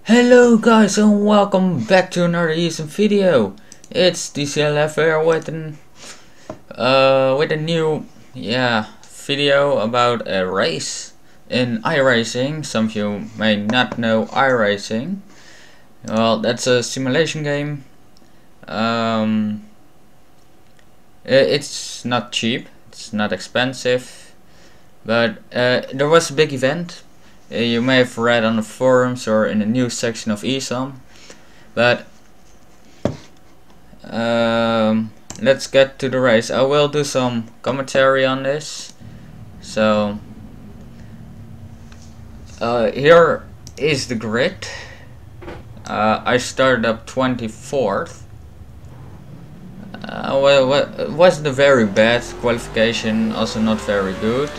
Hello guys and welcome back to another Iracing video. It's TCLF here with a new video about a race in iRacing. Some of you may not know iRacing. Well, that's a simulation game. It's not cheap, it's not expensive, but there was a big event. You may have read on the forums or in the news section of Iracing, but let's get to the race. I will do some commentary on this. So here is the grid. I started up 24th. Well, it wasn't a very bad qualification, also not very good.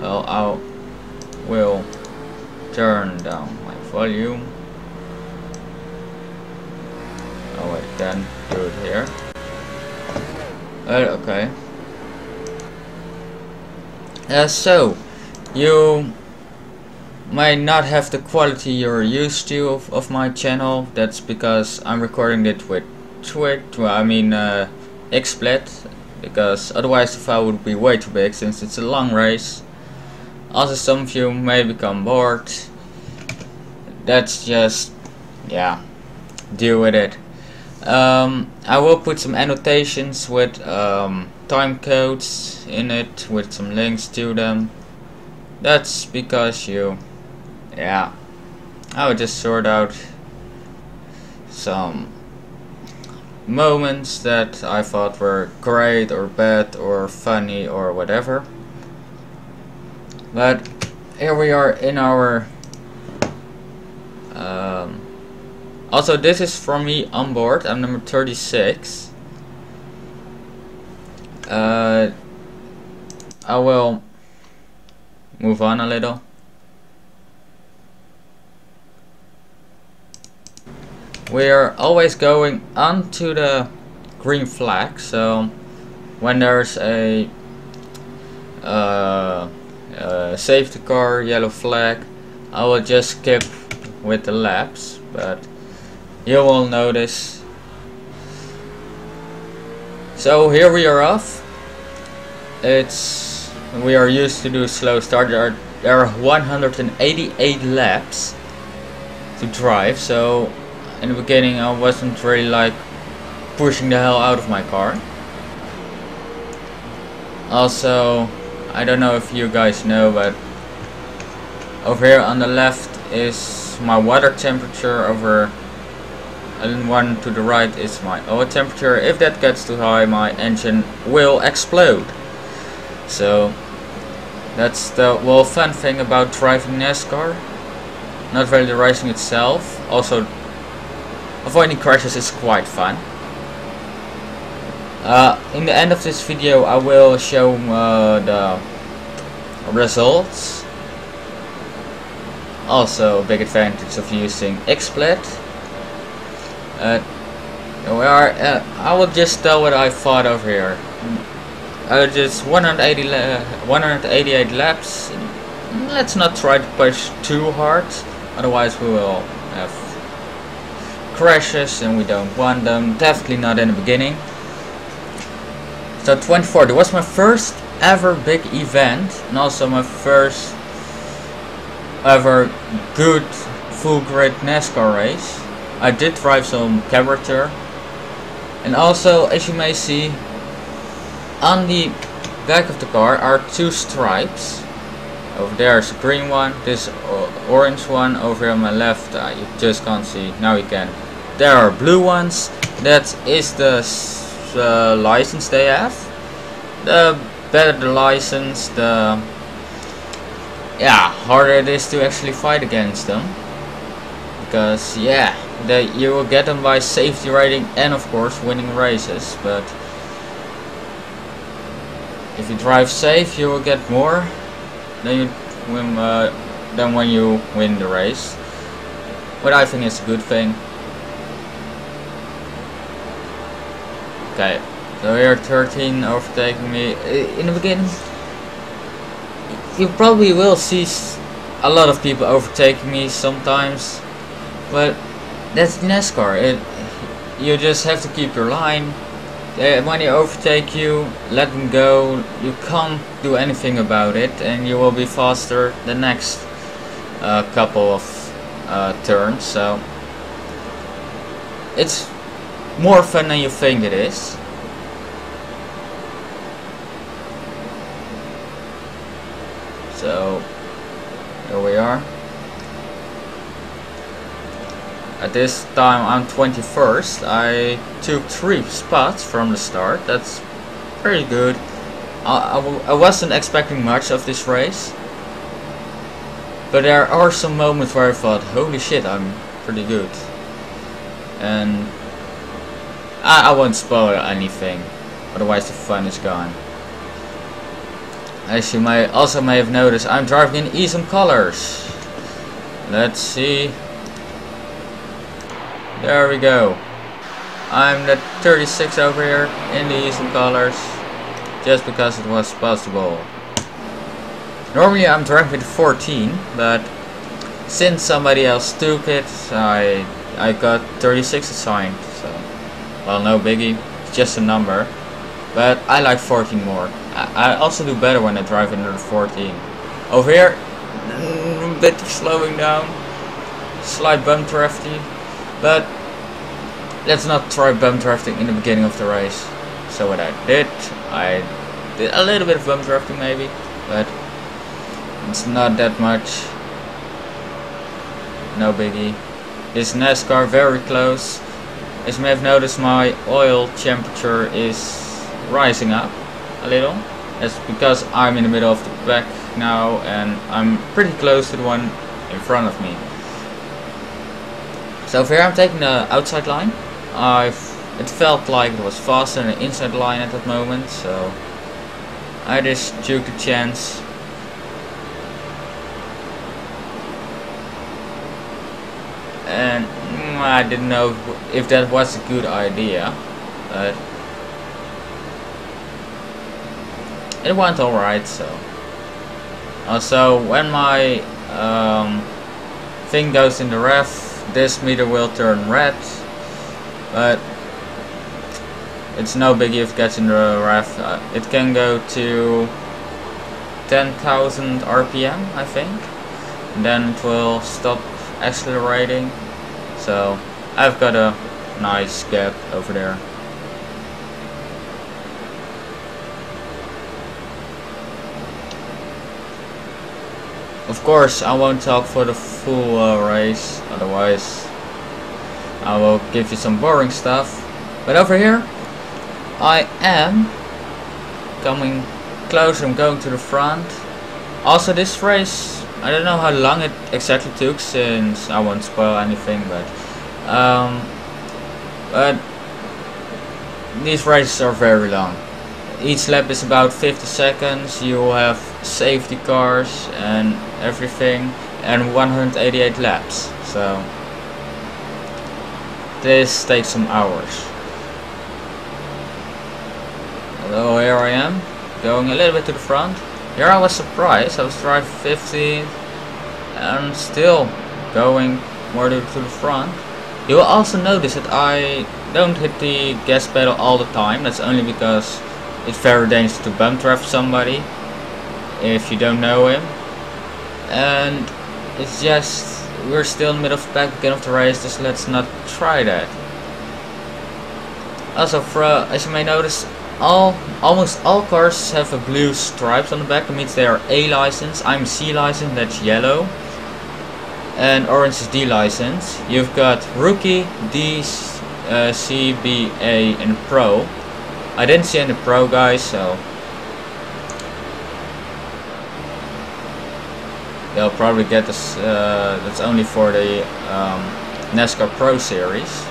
Well, I will turn down my volume. Oh, I can do it here. Okay. So you may not have the quality you're used to of my channel. That's because I'm recording it with XSplit, because otherwise the file would be way too big since it's a long race. Also, some of you may become bored. That's just, deal with it. I will put some annotations with time codes in it, with some links to them. That's because I would just sort out some moments that I thought were great or bad or funny or whatever. But here we are in our also, this is for me on board. I'm number 36. I will move on a little. We are always going onto the green flag, so when there's a safety car, yellow flag, I will just skip with the laps, but you will notice. So here we are off. We are used to do a slow start. There are 188 laps to drive, so in the beginning I wasn't really like pushing the hell out of my car. Also, I don't know if you guys know, but over here on the left is my water temperature, over and one to the right is my oil temperature. If that gets too high, my engine will explode. So that's the fun thing about driving NASCAR. Not really the racing itself. Also, avoiding crashes is quite fun. In the end of this video I will show the results. Also a big advantage of using XSplit. I will just tell what I thought over here. Just 188 laps. Let's not try to push too hard, otherwise we will have crashes and we don't want them. Definitely not in the beginning. So 24, it was my first ever big event, and also my first ever good full grid NASCAR race. I did drive some character, and also, as you may see, on the back of the car are two stripes. Over there is a green one, this orange one. Over here on my left, you just can't see, now you can. There are blue ones. That is the license they have. The better the license, the harder it is to actually fight against them, because you will get them by safety rating and of course winning races. But if you drive safe, you will get more than when you win the race, what I think is a good thing. Okay, so here 13 overtaking me. In the beginning you probably will see a lot of people overtaking me sometimes, but that's NASCAR. You just have to keep your line. When they overtake you, let them go. You can't do anything about it, and you will be faster the next couple of turns. So it's more fun than you think it is. So here we are. At this time I'm 21st. I took 3 spots from the start. That's pretty good. I wasn't expecting much of this race, but there are some moments where I thought, holy shit, I'm pretty good. And I won't spoil anything, otherwise the fun is gone. As you may have noticed, I'm driving in Iracing colors. Let's see. There we go. I'm the 36 over here in the Iracing colors, just because it was possible. Normally I'm driving with 14, but since somebody else took it, I got 36 assigned. So, well, no biggie, it's just a number. But I like 14 more. I also do better when I drive under the 14. Over here, a bit of slowing down, slight bump drafting, but let's not try bump drafting in the beginning of the race. So what I did a little bit of bump drafting maybe, but it's not that much. No biggie. This NASCAR very close. As you may have noticed, my oil temperature is rising up a little. That's because I'm in the middle of the pack now and I'm pretty close to the one in front of me. So over here I'm taking the outside line. It felt like it was faster than the inside line at that moment, so I just took the chance. And I didn't know if that was a good idea, but it went alright. So also when my thing goes in the ref, this meter will turn red, but it's no biggie if it gets in the ref. It can go to 10,000 RPM I think, and then it will stop accelerating. So I've got a nice gap over there. Of course I won't talk for the full race, otherwise I will give you some boring stuff. But over here I am coming closer, I'm going to the front. Also this race, I don't know how long it exactly took, since I won't spoil anything, but these races are very long. Each lap is about 50 seconds, you will have safety cars and everything, and 188 laps, so this takes some hours. Although here I am, going a little bit to the front. Here I was surprised, I was driving 15 and still going more to the front. You will also notice that I don't hit the gas pedal all the time. That's only because it's very dangerous to bump draft somebody if you don't know him. And it's just, we're still in the middle of the pack, beginning of the race, just let's not try that. Also, as you may notice, almost all cars have a blue stripes on the back. That means they are A license. I'm C license, that's yellow. And orange is D license. You've got rookie, D, C, B, A, and pro. I didn't see any pro guys, so they'll probably get this. That's only for the NASCAR Pro Series.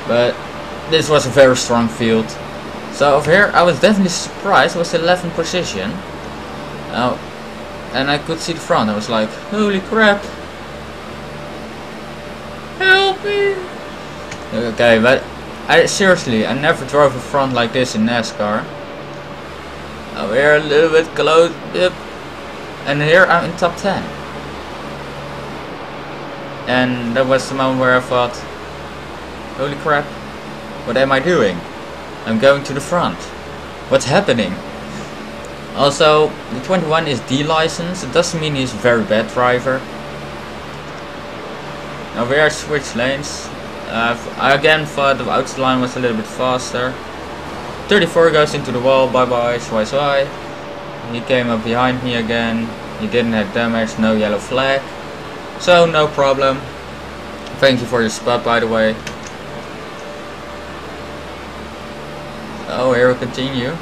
But this was a very strong field. So over here I was definitely surprised. It was 11th position. And I could see the front. I was like, holy crap. Help me. Okay, but seriously, I never drove a front like this in NASCAR. Oh, we're a little bit close. Yep. And here I'm in top 10. And that was the moment where I thought, holy crap, what am I doing? I'm going to the front. What's happening? Also, the 21 is D-licensed. It doesn't mean he's a very bad driver. Now we are switched lanes. I again thought the outside line was a little bit faster. 34 goes into the wall. Bye bye, swy. He came up behind me again. He didn't have damage, no yellow flag. So no problem. Thank you for your spot, by the way. Oh, here we continue.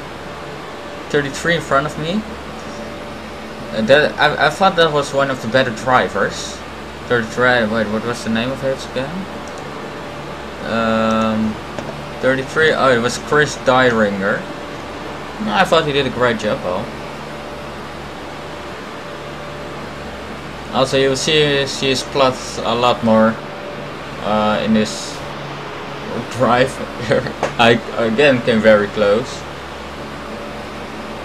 33 in front of me. I thought that was one of the better drivers. 33. Wait, what was the name of it again? 33. Oh, it was Chris Dyringer. I thought he did a great job. Also, you will see his plots a lot more in this drive here. I again came very close,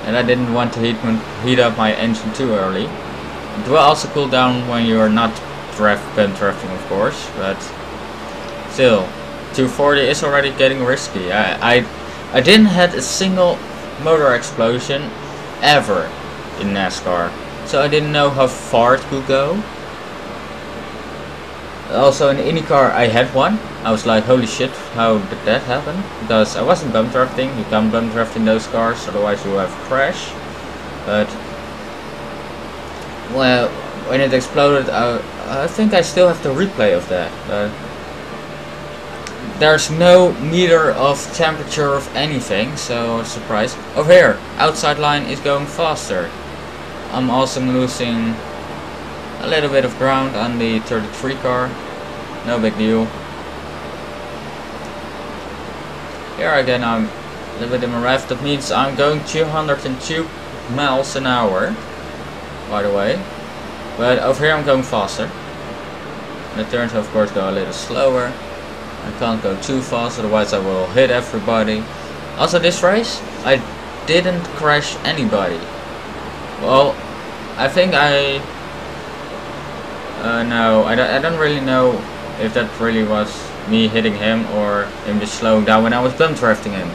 and I didn't want to heat up my engine too early. It will also cool down when you are not bump drafting, of course, but still, 240 is already getting risky. I didn't had a single motor explosion ever in NASCAR, so I didn't know how far it could go. Also in the IndyCar I had one. I was like, holy shit, how did that happen? Because I wasn't bump drafting. You can't bump draft in those cars, otherwise you will have a crash. But well, when it exploded, I think I still have the replay of that. There's no meter of temperature of anything, so surprise. Over here, outside line is going faster. I'm also losing a little bit of ground on the 33 car. No big deal. Here again I'm a little bit in my rev. That means I'm going 202 miles an hour, by the way. But over here I'm going faster. The turns of course go a little slower. I can't go too fast, otherwise I will hit everybody. Also this race, I didn't crash anybody. Well, I think no, I don't really know if that really was me hitting him or him just slowing down when I was bump drafting him.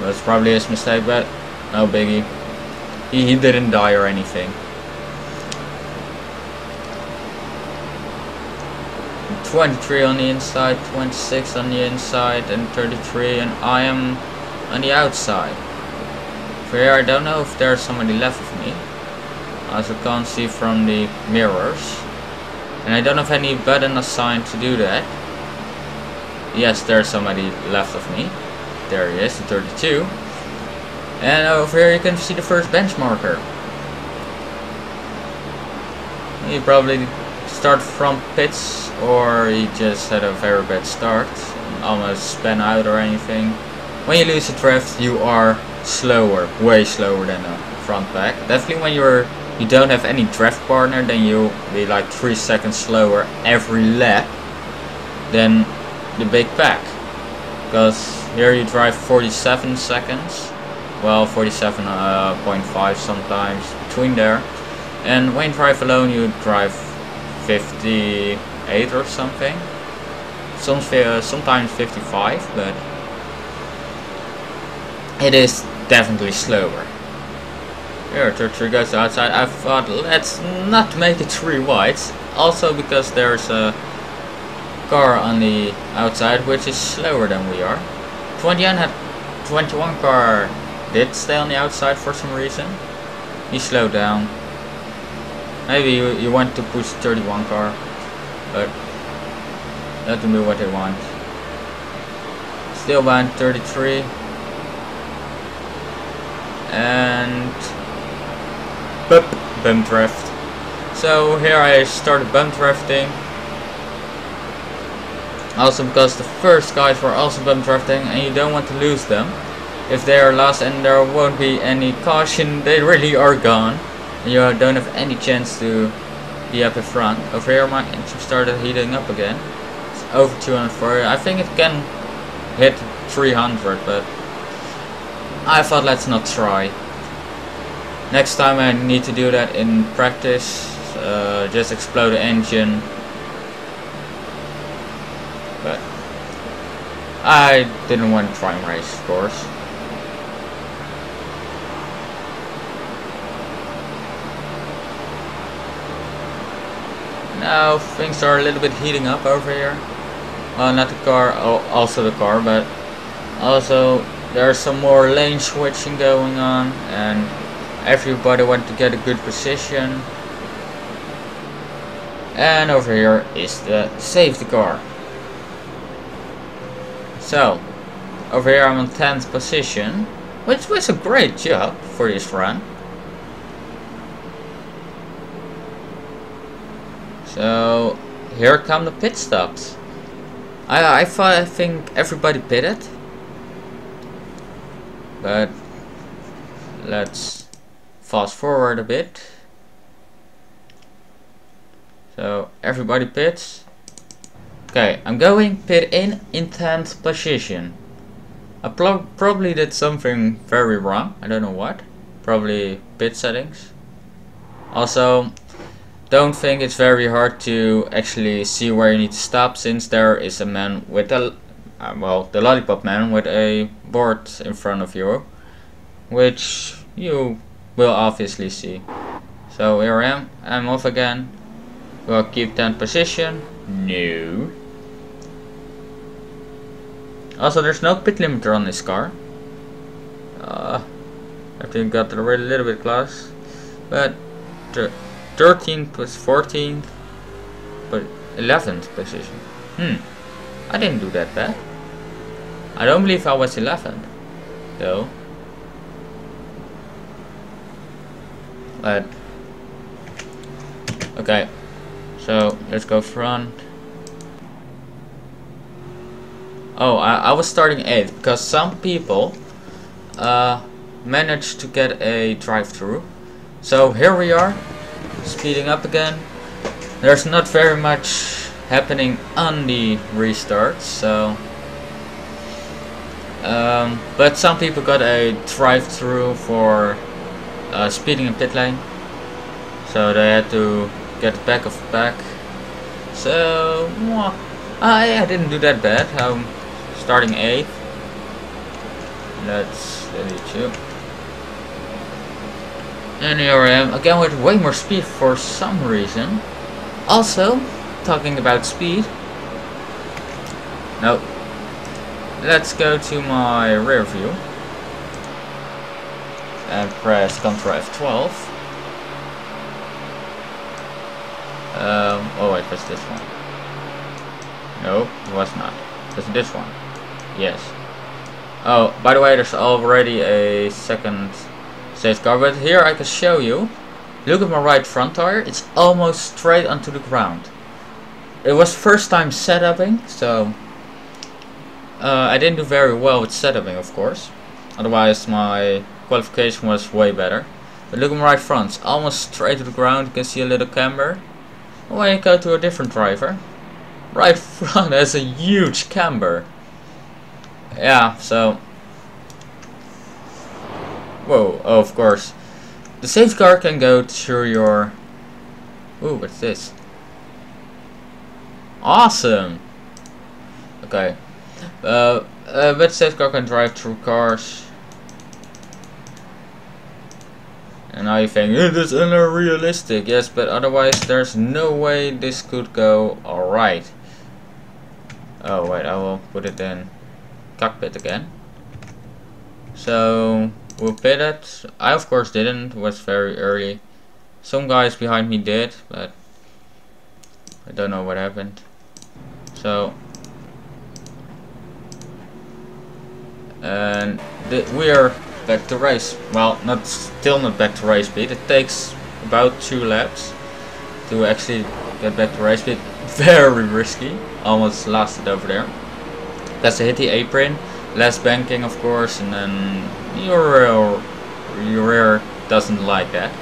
That's probably his mistake, but no biggie. He didn't die or anything. 23 on the inside, 26 on the inside, and 33, and I am on the outside. For here I don't know if there's somebody left of me. I also can't see from the mirrors. And I don't have any button assigned to do that. Yes, there's somebody left of me. There he is, the 32. And over here you can see the first benchmarker. He probably started from pits, or he just had a very bad start. Almost spun out or anything. When you lose a draft, you are slower, way slower than a front pack. Definitely when you don't have any draft partner, then you'll be like 3 seconds slower every lap than the big pack. Because here you drive 47 seconds, well 47.5 sometimes, between there. And when you drive alone you drive 58 or something. Sometimes 55, but it is definitely slower. Here, 33 goes outside. I thought, let's not make it 3 wides. Also because there's a car on the outside which is slower than we are. 21 car did stay on the outside for some reason. He slowed down. Maybe you want to push 31 car, but let them do what they want. Still behind 33. And bump draft. So here I started bump drafting. Also because the first guys were also bump drafting and you don't want to lose them. If they are lost and there won't be any caution, they really are gone. And you don't have any chance to be up in front. Over here my engine started heating up again. It's over 240. I think it can hit 300, but I thought let's not try. Next time I need to do that in practice, just explode the engine. But I didn't want to try and race, of course. Now things are a little bit heating up over here. Well, not the car, also the car, but also there's some more lane switching going on, and everybody wants to get a good position. And over here is the safety car. So, over here I'm on 10th position, which was a great job for this run. So, here come the pit stops. I think everybody pitted. But let's fast forward a bit. So everybody pits. Okay, I'm going pit in 10th position. I probably did something very wrong. I don't know what. Probably pit settings. Also, don't think it's very hard to actually see where you need to stop, since there is a man with a well, the lollipop man with a board in front of you, which you will obviously see. So here I am. I'm off again. Will I keep 10th position? No. Also, there's no pit limiter on this car. I think got a little bit close, but 13th plus 14th, but 11th position. I didn't do that bad. I don't believe I was 11th, though. But okay, so let's go front. Oh, I was starting 8th because some people managed to get a drive-through. So here we are, speeding up again. There's not very much happening on the restarts, so but some people got a drive-through for speeding in pit lane, so they had to get the back of the pack. So I didn't do that bad. I'm starting 8th. Let's delete you. And here I am again with way more speed for some reason. Also, talking about speed. No. Let's go to my rear view and press Ctrl F12. Oh wait, that's this one. No, it was not. That's this one. Yes. Oh, by the way, there's already a second safety car, but here I can show you. Look at my right front tire, it's almost straight onto the ground. It was first time setuping, so I didn't do very well with setuping, of course. Otherwise my qualification was way better. But look at my right front, it's almost straight to the ground. You can see a little camber. When you go to a different driver, right front has a huge camber. Yeah, so whoa, oh, of course. The safety car can go through your... Ooh, what's this? Awesome! Okay. But safety car can drive through cars. And now you think, it is unrealistic. Yes, but otherwise there's no way this could go alright. Oh wait, I will put it in cockpit again. So we pitted. I of course didn't, it was very early. Some guys behind me did, but I don't know what happened. So and we are back to race. Well, still not back to race speed. It takes about 2 laps to actually get back to race speed. Very risky. Almost lost it over there. That's a hit the apron. Less banking, of course, and then your rear doesn't like that.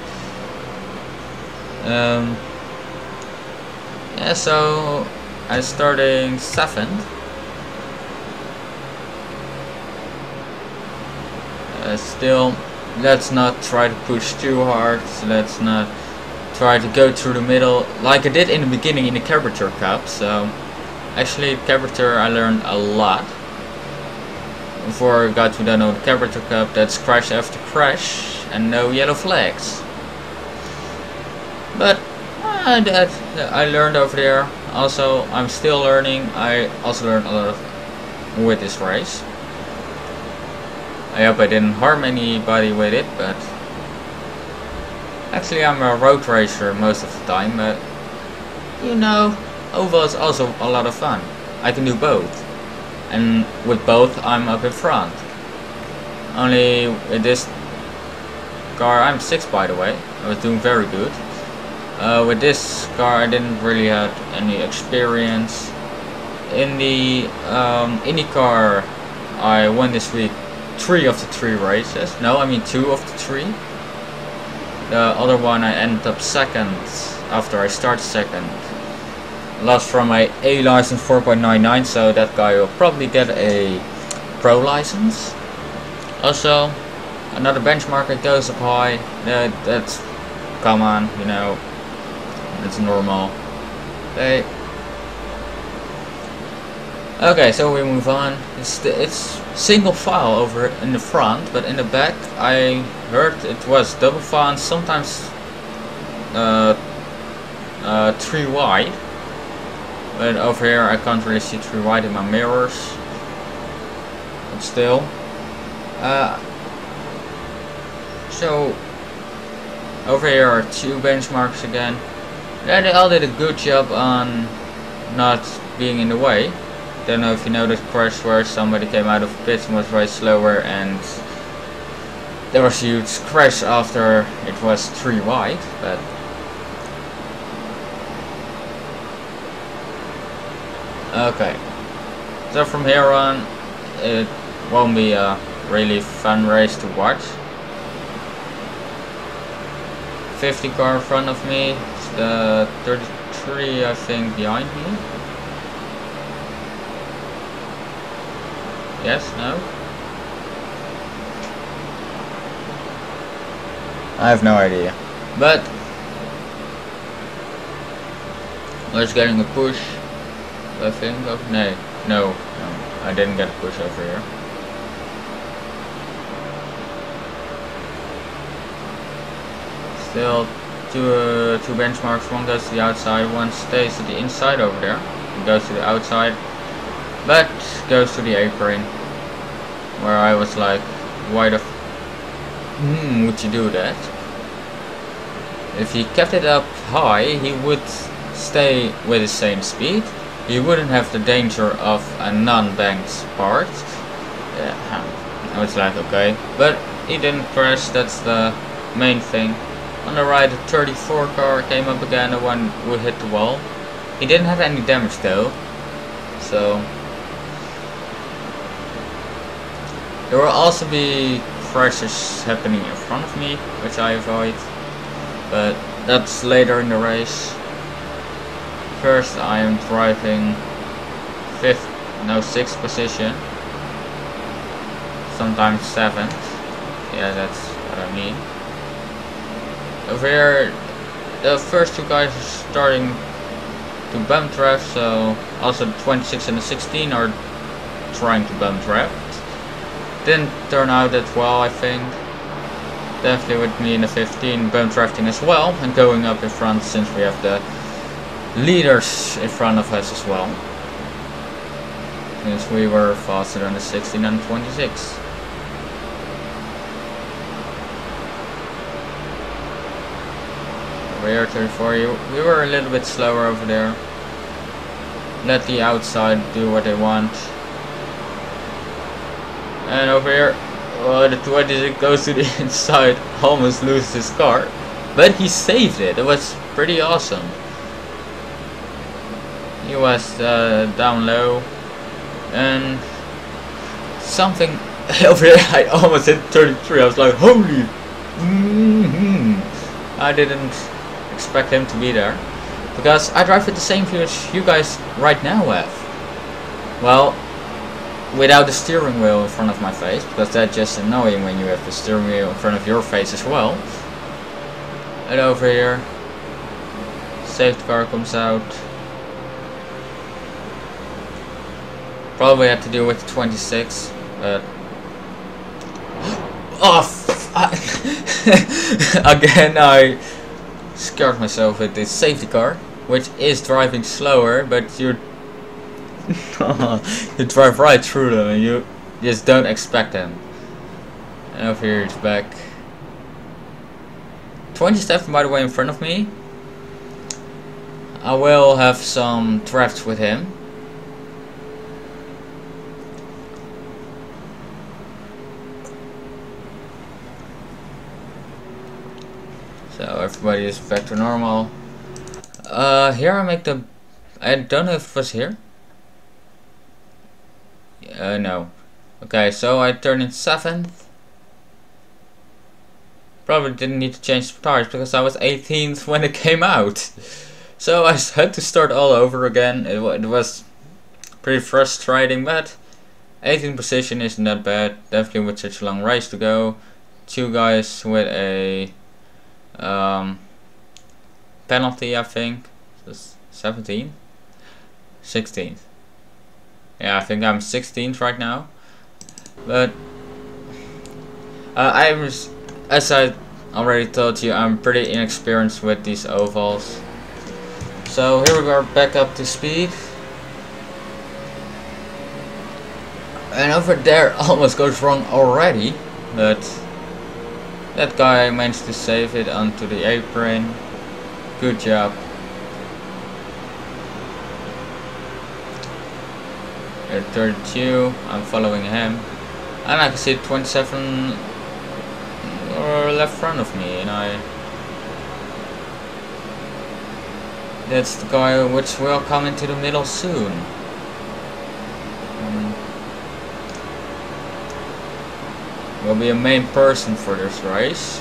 Yeah, so I'm starting 7th. Still, let's not try to push too hard. Let's not try to go through the middle like I did in the beginning in the Carburetor Cup. So actually Carburetor I learned a lot. Before I got to the Carburetor Cup, that's crash after crash and no yellow flags. But that I learned over there. Also, I'm still learning. I also learned a lot with this race. I hope I didn't harm anybody with it, but actually I'm a road racer most of the time, but you know, oval is also a lot of fun. I can do both, and with both I'm up in front. Only with this car, I'm 6th by the way, I was doing very good. With this car I didn't really have any experience. In the IndyCar I won this week 3 of the 3 races. No, I mean 2 of the 3. The other one I ended up 2nd after I started 2nd. Lost from my A license 4.99, so that guy will probably get a pro license. Also, another benchmark that goes up high. That's, come on, you know, it's normal. Okay, so we move on. It's single file over in the front, but in the back I heard it was double file and sometimes 3 wide. But over here I can't really see 3 wide in my mirrors. But still. So over here are 2 benchmarks again. Yeah, they all did a good job on not being in the way. Don't know if you know the crash where somebody came out of pits and was way slower, and there was a huge crash after it was 3 wide. But okay, so from here on it won't be a really fun race to watch. 50 car in front of me, it's the 33 I think behind me. Yes, no? I have no idea. But let's getting a push, I think. Oh, no, I didn't get a push over here. Still two benchmarks, one goes to the outside, one stays to the inside over there. It goes to the outside, but goes to the apron, where I was like, why the would you do that? If he kept it up high, he would stay with the same speed. He wouldn't have the danger of a non-banked part. Yeah, I was like, okay, but he didn't crash, that's the main thing. On the right, the 34 car came up again, the one who hit the wall. He didn't have any damage though, so there will also be crashes happening in front of me, which I avoid, but that's later in the race. First I am driving 6th position, sometimes 7th, yeah, that's what I mean. Over here the first 2 guys are starting to bump draft, so also the 26 and the 16 are trying to bump draft. Didn't turn out that well, I think. Definitely with me in the 15 bump drafting as well, and going up in front since we have the leaders in front of us as well. Since we were faster than the 16 and 26. Over here 34, we were a little bit slower over there. Let the outside do what they want. And over here, the 26 goes to the inside, almost loses his car, but he saved it. It was pretty awesome. He was down low, and something over here. I almost hit 33. I was like, holy! I didn't expect him to be there, because I drive with the same view as you guys right now have. Well, without the steering wheel in front of my face, because that's just annoying when you have the steering wheel in front of your face as well. And over here, safety car comes out. Probably had to do with the 26, but oh, again I scared myself with this safety car, which is driving slower, but you you drive right through them and you just don't expect them. And over here it's back. 27 by the way in front of me. I will have some drafts with him. So everybody is back to normal. Here I make the... I don't know if it was here. No. Okay, so I turned in 7th. Probably didn't need to change the tires because I was 18th when it came out. So I had to start all over again. It was pretty frustrating, but 18th position isn't that bad. Definitely with such a long race to go. 2 guys with a penalty, I think. So 17th? 16th. Yeah, I think I'm 16th right now. But as I already told you, I'm pretty inexperienced with these ovals. So here we are back up to speed. And over there almost goes wrong already, but that guy managed to save it onto the apron. Good job. At 32, I'm following him. And I can see 27 left front of me, and that's the guy which will come into the middle soon. Will be a main person for this race,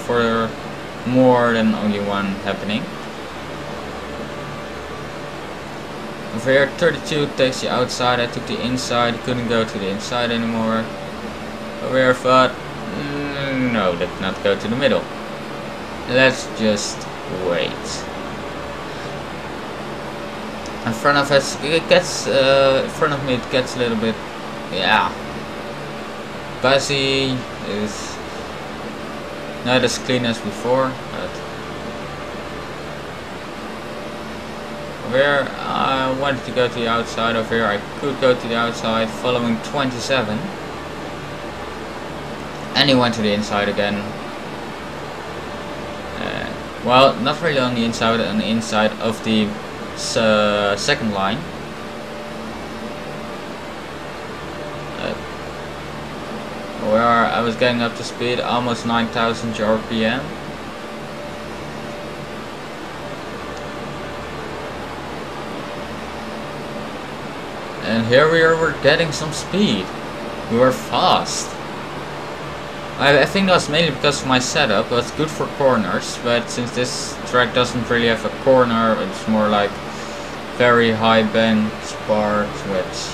for more than only one happening. Over here 32 takes the outside, I took the inside, couldn't go to the inside anymore. Over here thought, no, let's not go to the middle. Let's just wait. In front of us, it gets, in front of me it gets a little bit, yeah, buzzy, is not as clean as before, but over here I wanted to go to the outside. Over here I could go to the outside following 27, and he went to the inside again. Well, not really on the inside, but on the inside of the second line. Where I was getting up to speed, almost 9,000 RPM. And here we're getting some speed. We were fast. I think that's mainly because of my setup. It's good for corners, but since this track doesn't really have a corner, it's more like very high bend part, which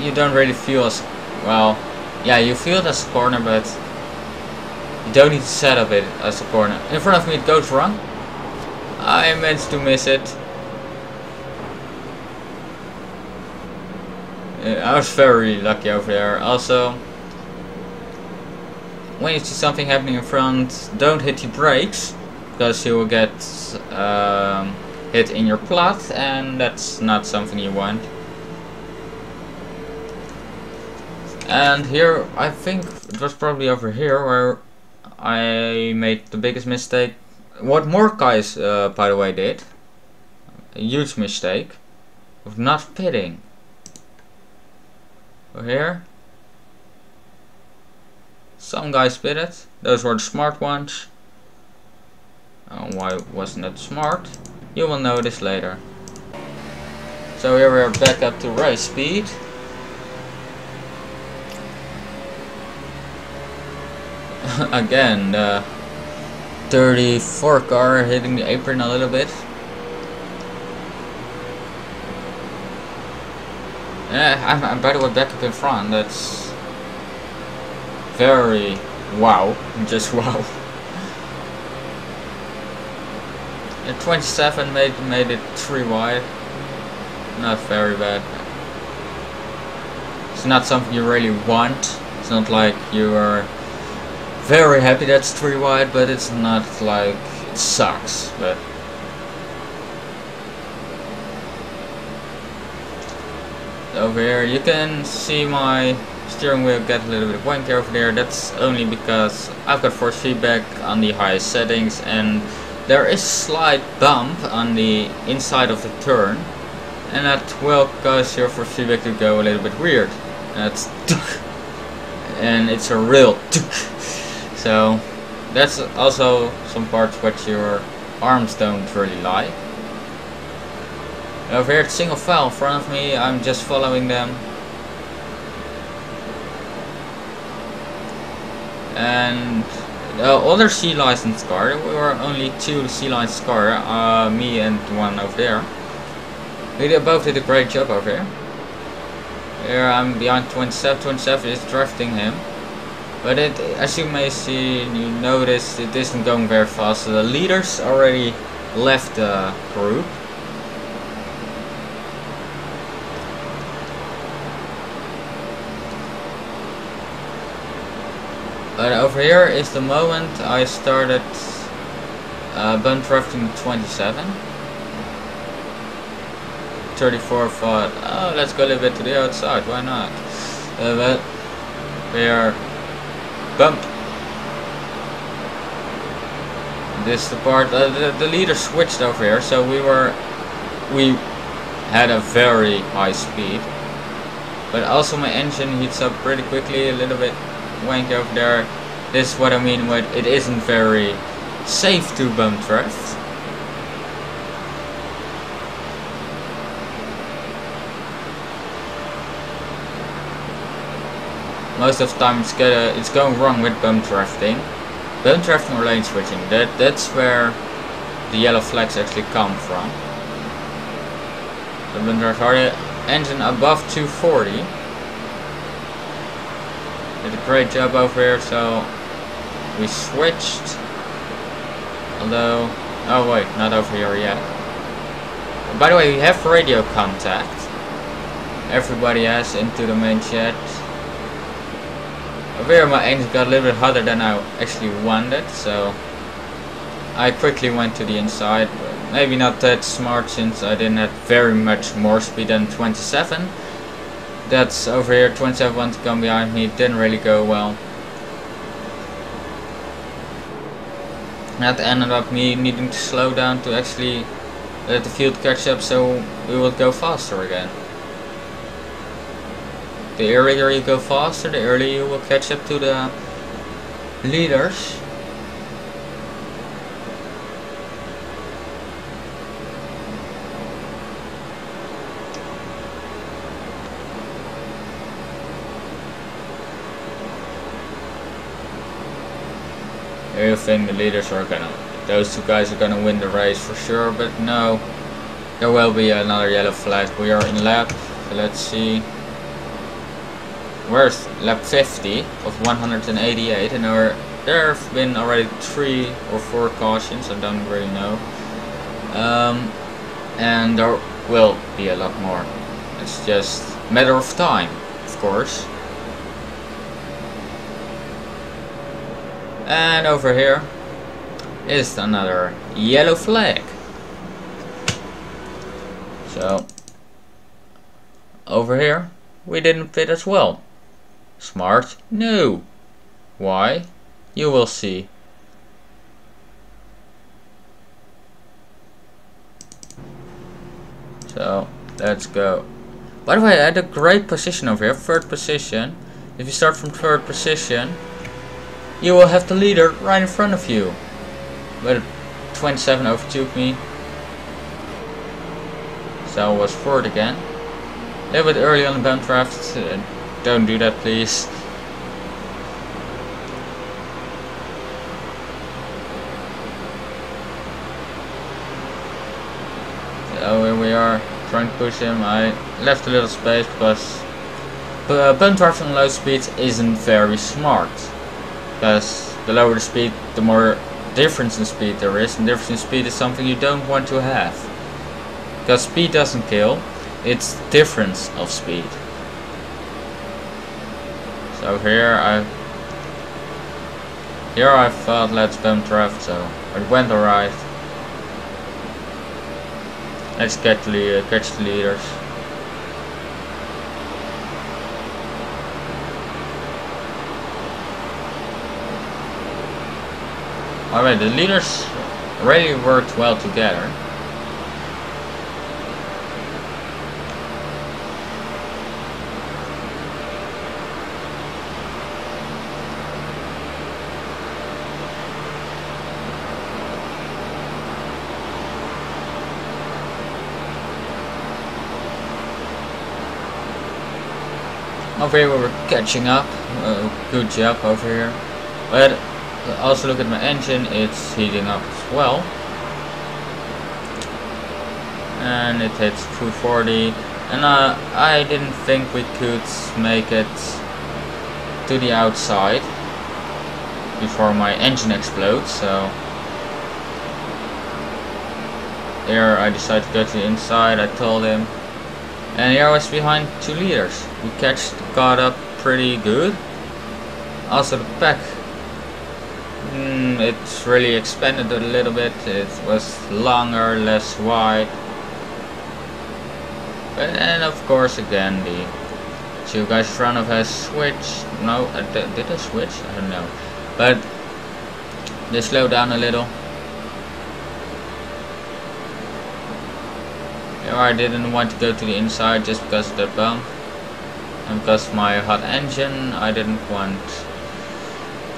you don't really feel as well. Yeah, you feel it as a corner, but you don't need to set up it as a corner. In front of me it goes wrong. I managed to miss it. I was very lucky over there. Also, when you see something happening in front, don't hit your brakes, because you will get hit in your plat, and that's not something you want. And here, I think it was probably over here where I made the biggest mistake. What more guys, by the way, did. A huge mistake of not pitting. Over here. Some guys pitted. Those were the smart ones. Why wasn't that smart? You will know this later. So here we are back up to race speed. Again, the 34 car hitting the apron a little bit. I'm by the way back up in front. That's very wow, just wow. And 27 made it 3 wide. Not very bad. It's not something you really want. It's not like you are very happy that's 3 wide, but it's not like it sucks. But over here you can see my steering wheel get a little bit wonky over there. That's only because I've got force feedback on the highest settings, and there is a slight bump on the inside of the turn, and that will cause your force feedback to go a little bit weird. That's and it's a real so that's also some parts what your arms don't really like. Over here it's single file in front of me, I'm just following them. And the other C license car, we were only 2 C license car, me and one over there. We both did a great job over here. Here I'm behind 27, 27 is drafting him. But it, as you may see, you notice it isn't going very fast. So the leaders already left the group. But over here is the moment I started bump drafting the 27. 34 thought, oh, let's go a little bit to the outside, why not? But we are bump. This is the part, the leader switched over here, so we had a very high speed. But also my engine heats up pretty quickly, a little bit wanky over there. This is what I mean with it isn't very safe to bump draft. Most of the time it's going wrong with bump drafting. Bump drafting or lane switching, that's where the yellow flags actually come from. So bump draft harder, engine above 240. Did a great job over here, so we switched. Although, oh wait, not over here yet. By the way, we have radio contact. Everybody has into the main chat. Over here my engine got a little bit hotter than I actually wanted, so I quickly went to the inside. Maybe not that smart since I didn't have very much more speed than 27. That's over here, 27 wanted to come behind me, it didn't really go well. That ended up me needing to slow down to actually let the field catch up so we would go faster again. The earlier you go faster, the earlier you will catch up to the leaders. You think the leaders are gonna, those 2 guys are gonna win the race for sure, but no, there will be another yellow flag. We are in lap, so let's see. Where's lap 50 of 188, and there have been already 3 or 4 cautions, I don't really know. And there will be a lot more. It's just a matter of time, of course. And over here is another yellow flag. So over here we didn't fit as well. Smart? No. Why? You will see. So let's go. By the way, I had a great position over here, 3rd position. If you start from 3rd position, you will have the leader right in front of you. But 27 overtook me, so I was 4th again. A little bit early on the bump draft. Don't do that, please. So here we are, trying to push him. I left a little space because bump driving on low speeds isn't very smart. Because the lower the speed, the more difference in speed there is, and difference in speed is something you don't want to have. Because speed doesn't kill, it's difference of speed. So here I thought let's bump draft, so it went alright. Let's catch the leaders. Alright, the leaders really worked well together. Over here we were catching up, good job over here. But also look at my engine, it's heating up as well. And it hits 240. And I didn't think we could make it to the outside before my engine explodes, so here I decided to go to the inside. I told him. And here I was behind 2 leaders. We caught up pretty good. Also the pack, it's really expanded a little bit. It was longer, less wide. And of course again the 2 guys in front of us switched. No, did they switch? I don't know. But they slowed down a little. I didn't want to go to the inside just because of that bump, and because of my hot engine I didn't want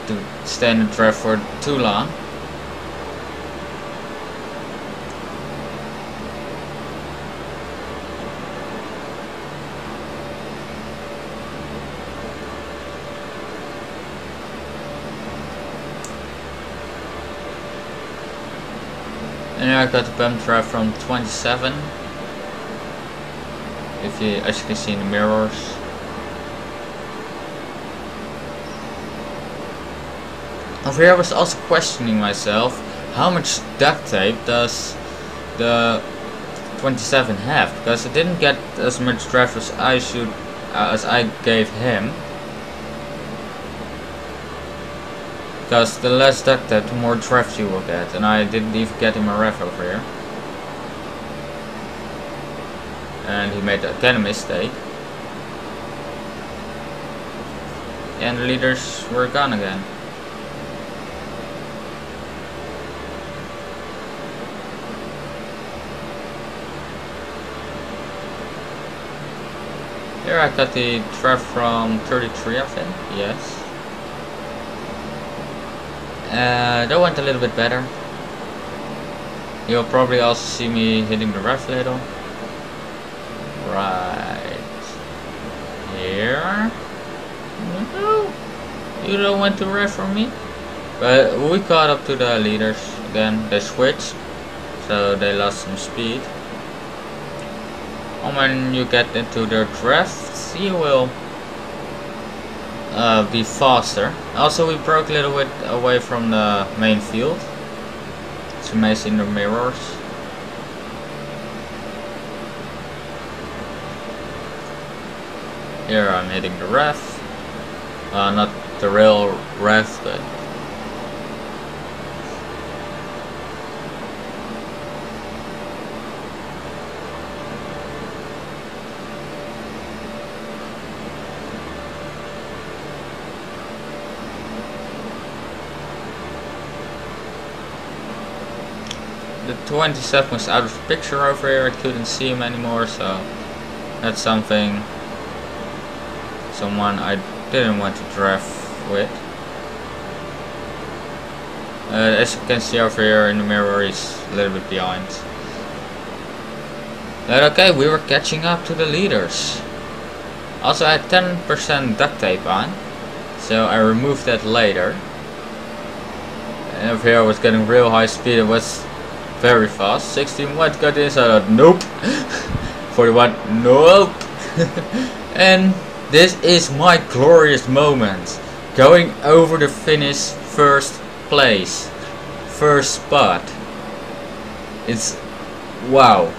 to stay in the draft for too long. And here I got the bump draft from 27. As you can see in the mirrors. Over here I was also questioning myself, how much duct tape does the 27 have? Because I didn't get as much draft as I gave him. Because the less duct tape, the more draft you will get, and I didn't even get him a ref over here. And he made again a mistake. And the leaders were gone again. Here I got the draft from 33, I think. Yes. That went a little bit better. You'll probably also see me hitting the ref a little. Right here. No, you don't want to ref for me. But we caught up to the leaders again. They switched, so they lost some speed. And when you get into their drafts, you will be faster. Also, we broke a little bit away from the main field. It's amazing the mirrors. Here I'm hitting the ref, not the real ref, but the 27 was out of the picture over here. I couldn't see him anymore, so that's someone I didn't want to draft with. As you can see over here in the mirror, he's a little bit behind. But okay, we were catching up to the leaders. Also, I had 10% duct tape on, so I removed that later. And over here I was getting real high speed. It was very fast. 16 wide got this. I thought, nope. 41, nope. And this is my glorious moment. Going over the finish first place. First spot. It's wow.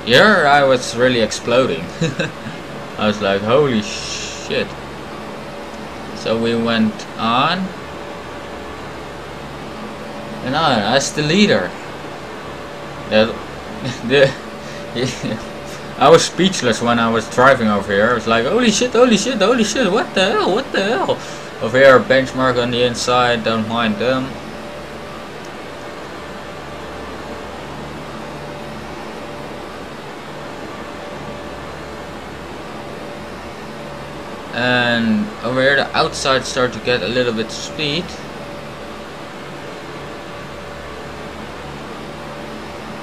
Here I was really exploding. I was like, holy shit. So we went on. And on as the leader. I was speechless when I was driving over here. I was like, holy shit, holy shit, holy shit, what the hell, what the hell? Over here, benchmark on the inside, don't mind them. And over here, the outside start to get a little bit speed.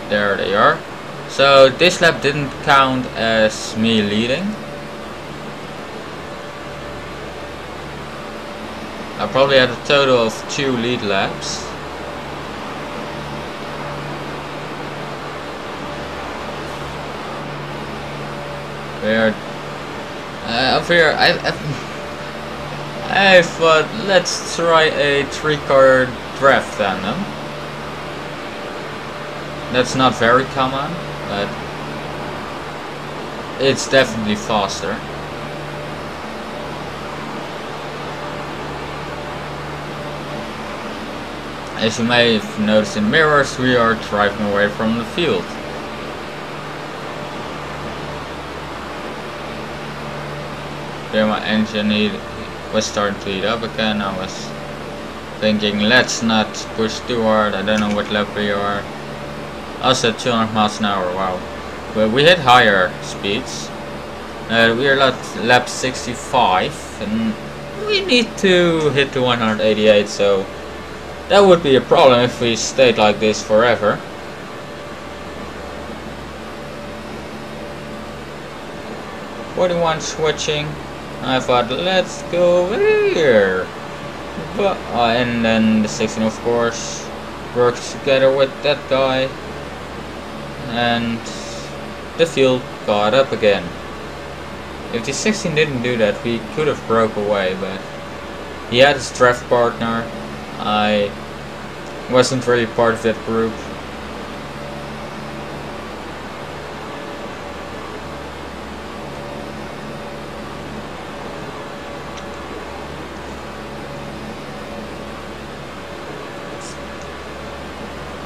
There they are. So this lap didn't count as me leading. I probably had a total of 2 lead laps. Where over here I thought let's try a 3-car draft tandem. That's not very common, but it's definitely faster. As you may have noticed in mirrors, we are driving away from the field. There my engine was starting to heat up again. I was thinking let's not push too hard. I don't know what lap we are. Also 200 miles an hour, wow. But we hit higher speeds. We are at lap 65 and we need to hit the 188, so that would be a problem if we stayed like this forever. .41 switching. I thought let's go here. But, and then the 16 of course works together with that guy. And the field caught up again. If the 16 didn't do that, we could have broke away, but he had his draft partner. I wasn't really part of that group.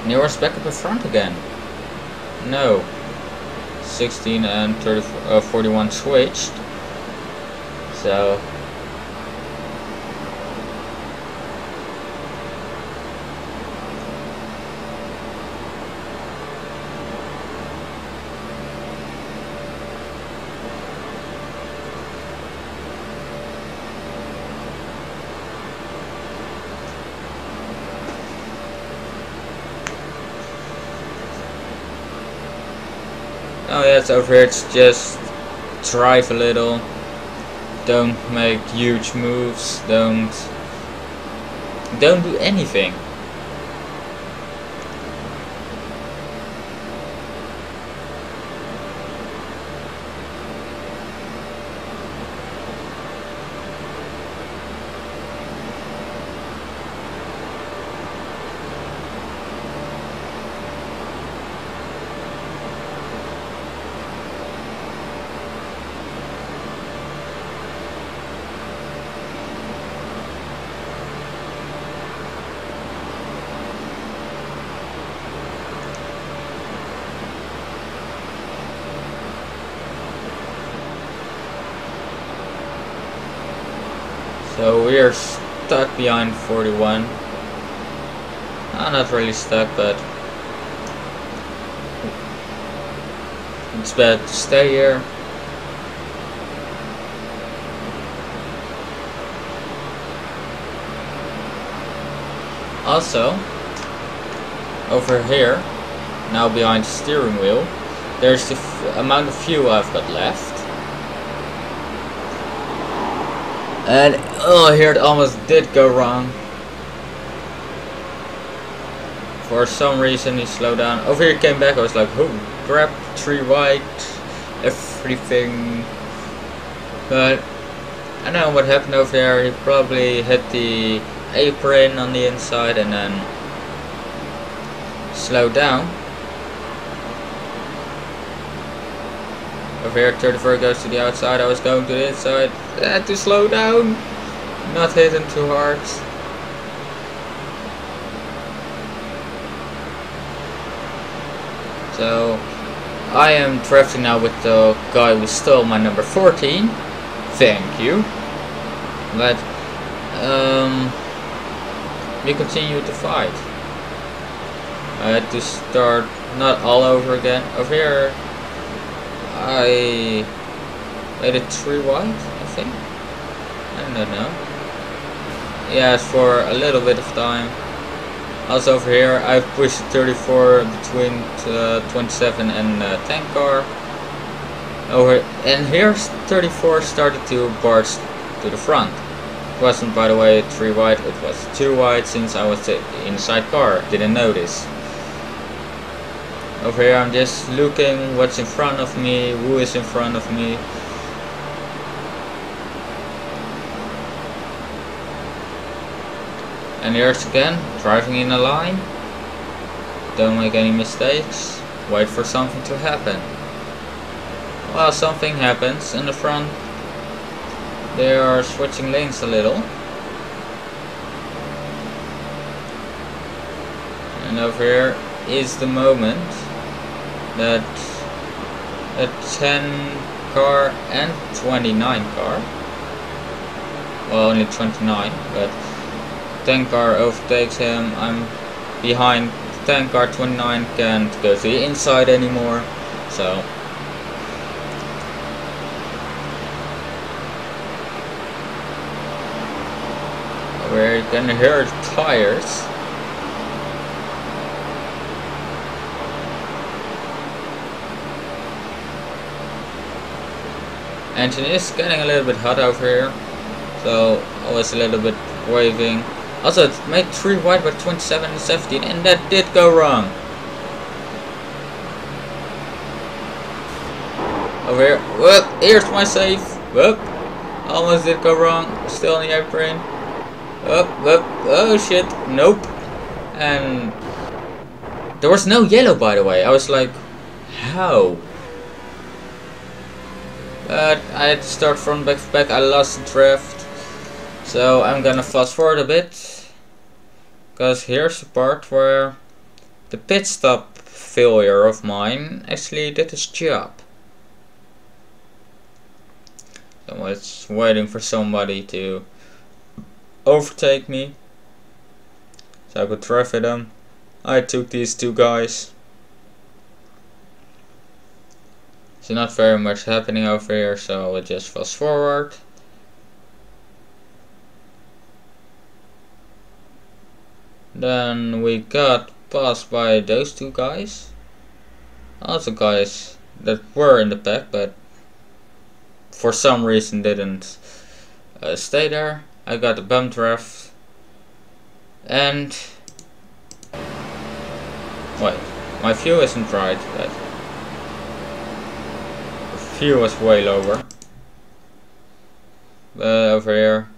And he was back up in front again. No, 16 and 41 switched. So oh yeah, it's over here. It's just drive a little. Don't make huge moves. Don't do anything. So we are stuck behind 41. Not really stuck, but it's better to stay here. Also, over here, now behind the steering wheel, there's the amount of fuel I've got left. And oh, here it almost did go wrong. For some reason he slowed down. Over here came back, I was like, oh. grab 3 wide, everything. But I don't know what happened over there. He probably hit the apron on the inside and then slowed down. Over here 34 goes to the outside, I was going to the inside. I had to slow down, not hit him too hard. So I am drafting now with the guy who stole my number 14. Thank you. But we continue to fight. I had to start not all over again. Over here I made it 3 wide, I think. I don't know. Yeah, for a little bit of time. Also over here I pushed 34 between 27 and tank car. Over and here 34 started to burst to the front. It wasn't, by the way, 3 wide, it was 2 wide since I was inside car. Didn't notice. Over here I'm just looking what's in front of me, who is in front of me. And here's again, driving in a line. Don't make any mistakes. Wait for something to happen. Well, something happens in the front. They are switching lanes a little. And over here is the moment that a 10 car and 29 car, well only 29, but 10 car overtakes him. I'm behind 10 car, 29 can't go to the inside anymore, so we're gonna hear tires. Engine is getting a little bit hot over here, so I was a little bit waving. Also, it made 3 wide by 27 and 17, and that did go wrong. Over here, whoop, here's my save. Whoop, almost did go wrong. Still on the apron. Whoop, whoop, oh shit, nope. And there was no yellow, by the way. I was like, how? But I had to start from back to back. I lost the drift, so I'm gonna fast forward a bit, because here's the part where the pit stop failure of mine actually did its job. So I was waiting for somebody to overtake me so I could traffic them. I took these 2 guys. So not very much happening over here, so we'll just fast forward. Then we got passed by those 2 guys. Also guys that were in the pack, but for some reason didn't stay there. I got a bump draft. And wait, my view isn't right, but view was way lower. But over here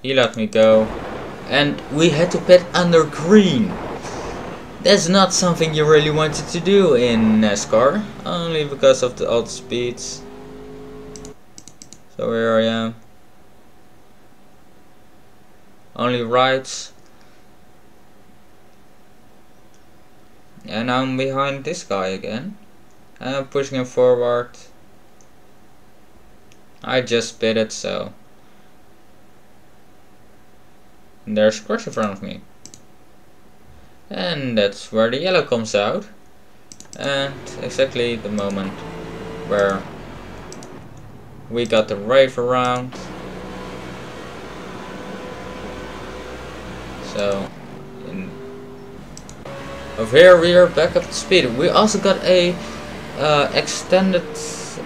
he let me go, and we had to pit under green. That's not something you really wanted to do in NASCAR, only because of the old speeds. So here I am, only rights, and I'm behind this guy again. I'm pushing him forward. I just pitted, so and there's a crush in front of me. And that's where the yellow comes out. And exactly the moment where we got the rave around. So over here we are back up to speed. We also got a extended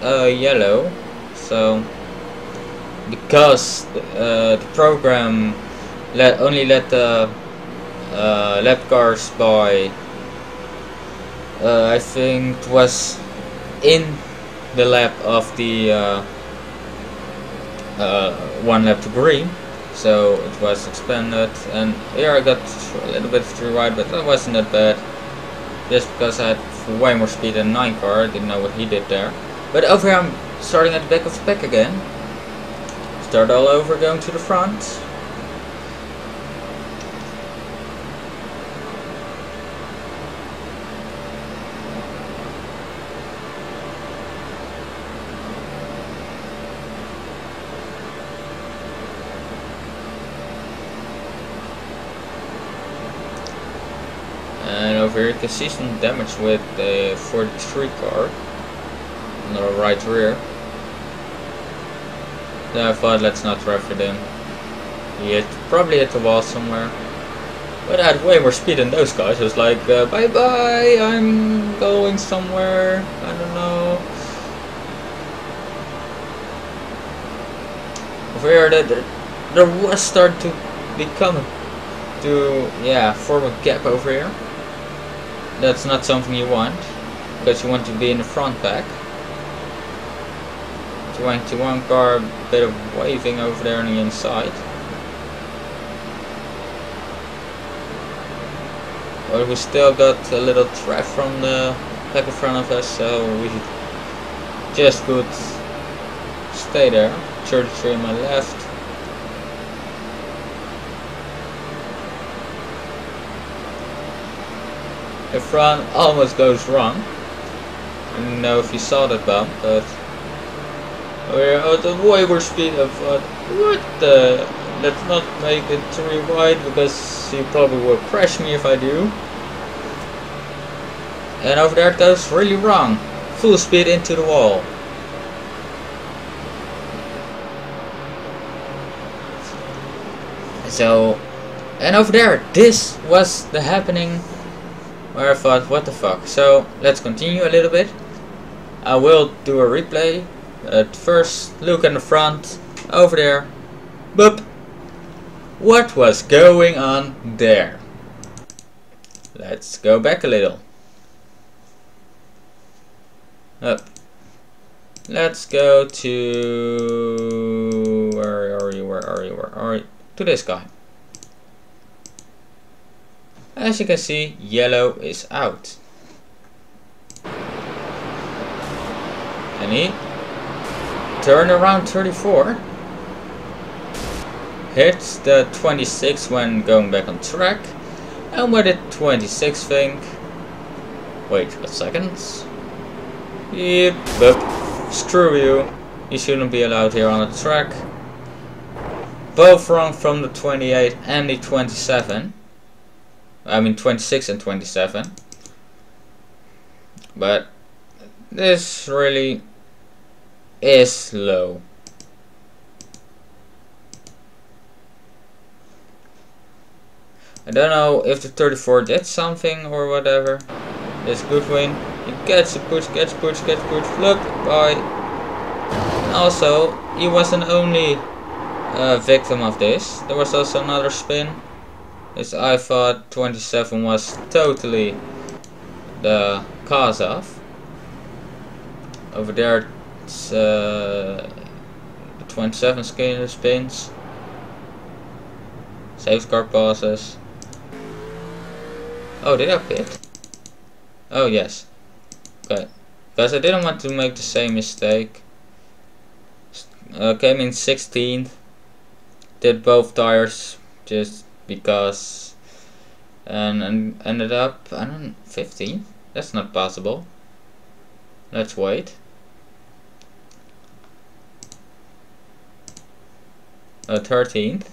yellow. So because the program only let the lap cars by I think it was in the lap of the 1 lap to green, so it was expanded, and here I got a little bit to the right, but that wasn't that bad, just because I had way more speed than 9 car. I didn't know what he did there. But over here I'm starting at the back of the pack again. Start all over, going to the front. And over here you can see some damage with the 43 car on the right rear. So I thought, let's not rev it in. He probably hit the wall somewhere. But I had way more speed than those guys. I was like, bye bye, I'm going somewhere, I don't know. Over here there was starting to become form a gap over here. That's not something you want, because you want to be in the front pack. 21 car, a bit of waving over there on the inside. But we still got a little trap from the pack in front of us, so we just could stay there. 33 on my left. The front almost goes wrong. I don't know if you saw that bump, but we're at a way more speed. I thought, what the? Let's not make it too wide, because he probably will crash me if I do. And over there it goes really wrong. Full speed into the wall. So, and over there, this was the happening where I thought, what the fuck. So let's continue a little bit. I will do a replay. First, look in the front, over there. Boop. What was going on there? Let's go back a little. Up. Let's go to where are you? To this guy. As you can see, yellow is out. And he turned around 34. Hits the 26 when going back on track. And what did 26 think? Wait a second. Yep, but screw you. You shouldn't be allowed here on the track. Both wrong from the 28 and the 27. I mean 26 and 27. But this really is slow. I don't know if the 34 did something or whatever. This good win. He gets a push, gets push, flip, bye. And also, he wasn't only a victim of this. There was also another spin. This I thought 27 was totally the cause of. Over there it's 27 spins. Safe car passes. Oh, did I pit? Oh yes. Okay. Because I didn't want to make the same mistake. Came in 16th. Did both tires just because, and ended up, I don't know, 15th? That's not possible. Let's wait. 13th.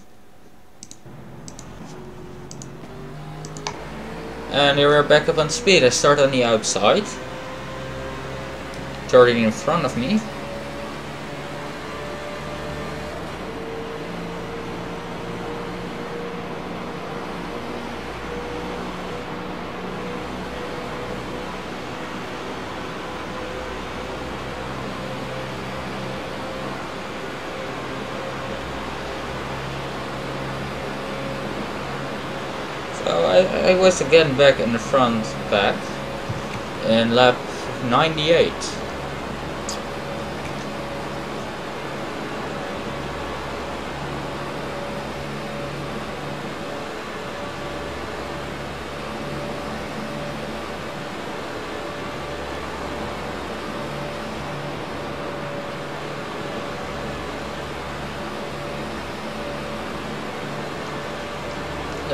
And here we're back up on speed. I start on the outside. 30 in front of me. So I was again back in the front pack. in lap 98.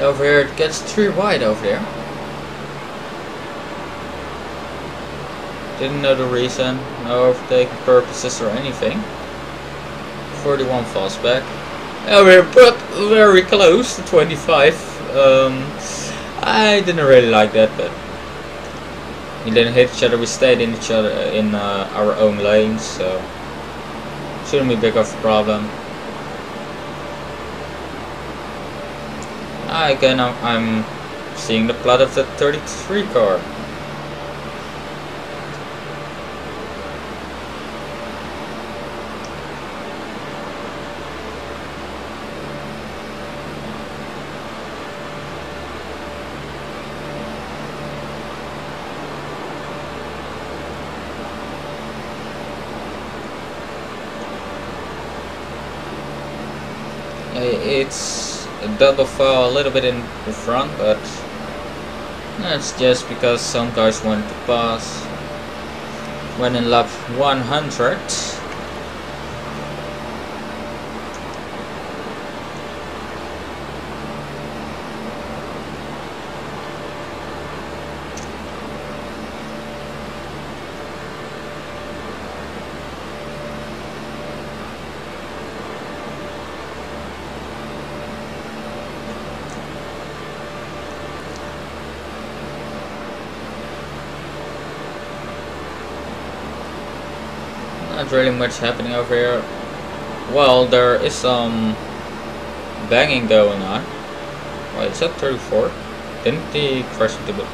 Over here it gets 3 wide over there. Didn't know the reason, no overtaking purposes or anything. 41 falls back. Over here, but very close to 25. I didn't really like that, but we didn't hit each other. We stayed in each other in our own lanes, so shouldn't be big of a problem. Again, I'm seeing the plot of the 33 car. It's a double foul a little bit in the front, but that's just because some guys wanted to pass. When in lap 100. Not really much happening over here. Well, there is some banging going on. Wait, is that 34? Didn't he crash into the...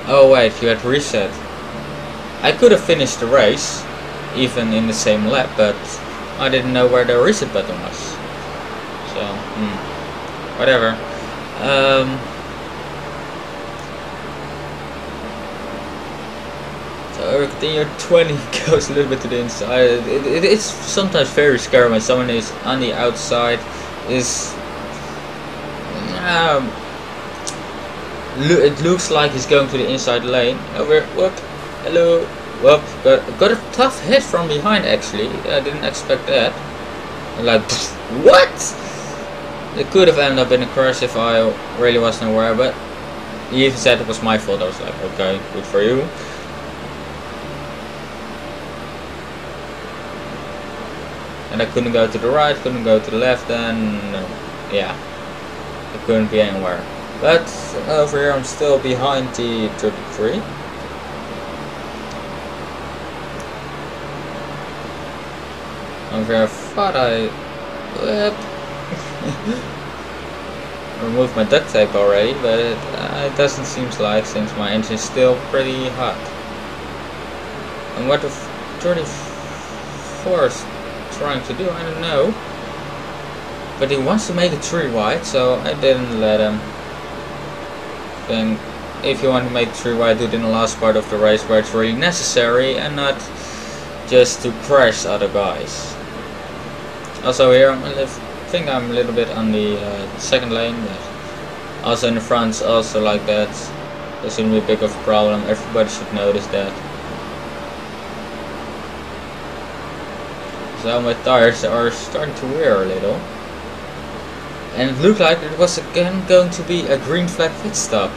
Oh wait, you had reset. I could have finished the race, even in the same lap, but I didn't know where the reset button was. So, whatever. So we continue. 20 goes a little bit to the inside. It's sometimes very scary when someone is on the outside. It looks like he's going to the inside lane. Over, whoop, hello, whoop. Got a tough hit from behind actually. I didn't expect that. Like, what? It could have ended up in a crash if I really wasn't aware, but he even said it was my fault. I was like, okay, good for you. And I couldn't go to the right, couldn't go to the left, and yeah, I couldn't be anywhere. But over here I'm still behind the 33. Over here I thought I removed my duct tape already, but it doesn't seem like, since my engine is still pretty hot. And what the 34 is trying to do, I don't know. But he wants to make it 3 wide, so I didn't let him. Then if you want to make 3 wide, do it in the last part of the race where it's really necessary and not just to crash other guys. Also here, I think I'm a little bit on the second lane, but also in the front's also like that. There shouldn't be a big of a problem. Everybody should notice that. So my tires are starting to wear a little. And it looked like it was again going to be a green flag pit stop.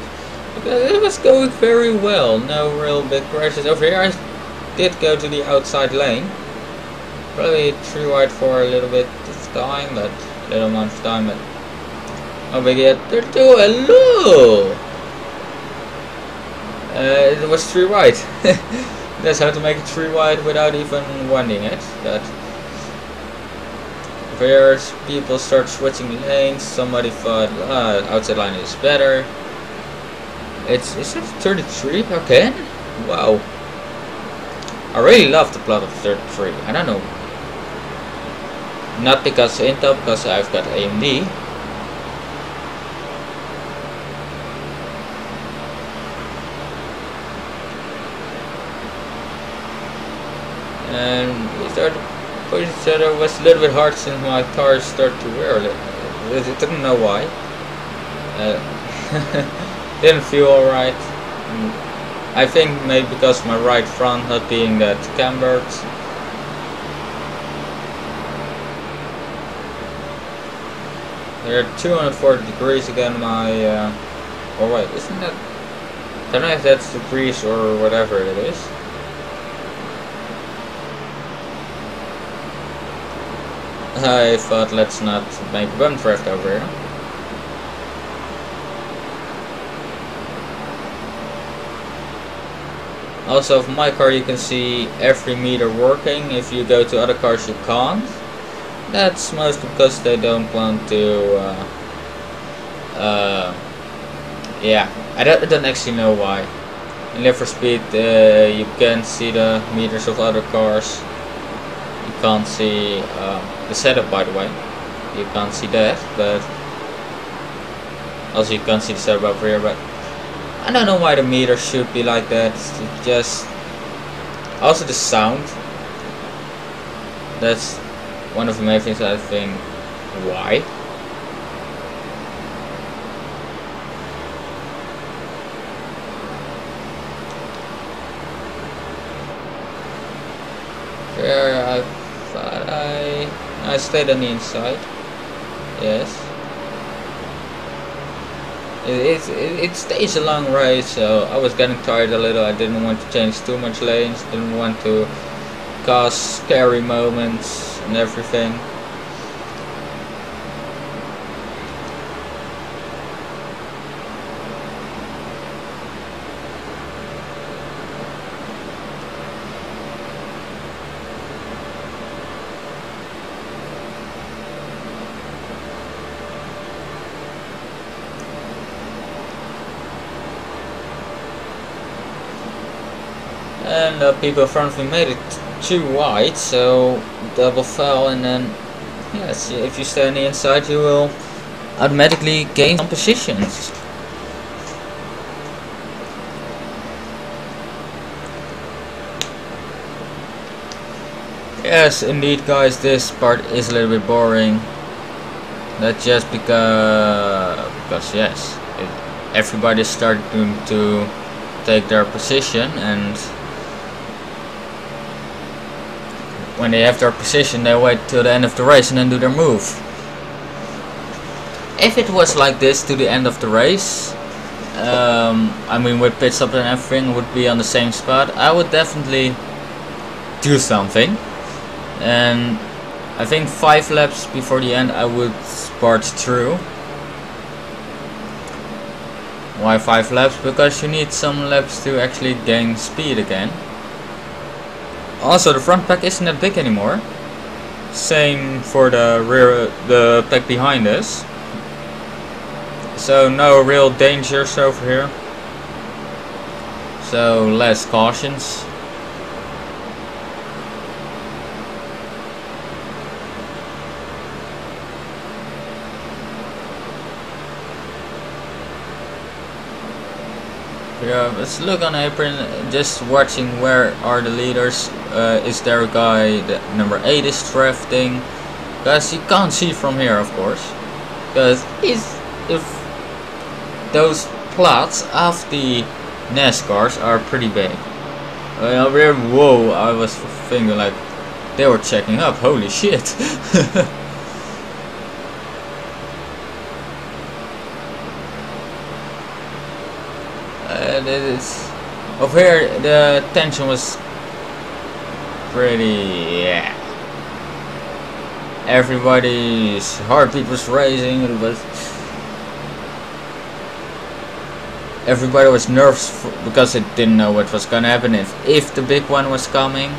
Because it was going very well. No real big crashes. Over here I did go to the outside lane. Probably 3 wide for a little bit of time, but a little amount of time. But oh big yet. 32, hello! It was 3 wide. That's how to make it 3 wide without even wanting it. But there's people start switching lanes. Somebody thought outside line is better. Is it 33 again? Wow. I really love the plot of 33. I don't know. Not because Intel, because I've got AMD. and we started pushing each other. It was a little bit hard since my tires started to wear. I didn't know why. Didn't feel alright. I think maybe because my right front not being that cambered. They're 240 degrees again. My oh wait, isn't that? I don't know if that's degrees or whatever it is. I thought let's not make bump draft over here. Also, for my car you can see every meter working. If you go to other cars you can't. That's mostly because they don't want to yeah, I don't actually know why. In Need for Speed you can see the meters of other cars. You can't see the setup, by the way. You can't see that, but also you can't see the setup over here, but I don't know why the meter should be like that. It's just also the sound. That's one of the main things I think. Why? There, I thought I stayed on the inside. Yes. It stays a long race, so I was getting tired a little. I didn't want to change too much lanes, didn't want to cause scary moments and everything. And the people in front of me made it too wide, so double foul, and then yes, if you stay on the inside you will automatically gain some positions. Yes, indeed guys, this part is a little bit boring. That's just because yes, everybody started to take their position, and when they have their position they wait till the end of the race and then do their move. If it was like this to the end of the race, I mean with pit stop and everything would be on the same spot, I would definitely do something. And I think 5 laps before the end I would spart through. Why 5 laps? Because you need some laps to actually gain speed again. Also, the front pack isn't that big anymore. Same for the rear, the pack behind us. So no real dangers over here. So less cautions. Yeah, let's look on apron, just watching where are the leaders. Is there a guy that number 8 is drafting? Because you can't see from here, of course. Because if those plots of the NASCARs are pretty big. Whoa, I was thinking like they were checking up, holy shit. Over here the tension was pretty, yeah. Everybody's heartbeat was raising. Everybody was nervous because they didn't know what was gonna happen if the big one was coming.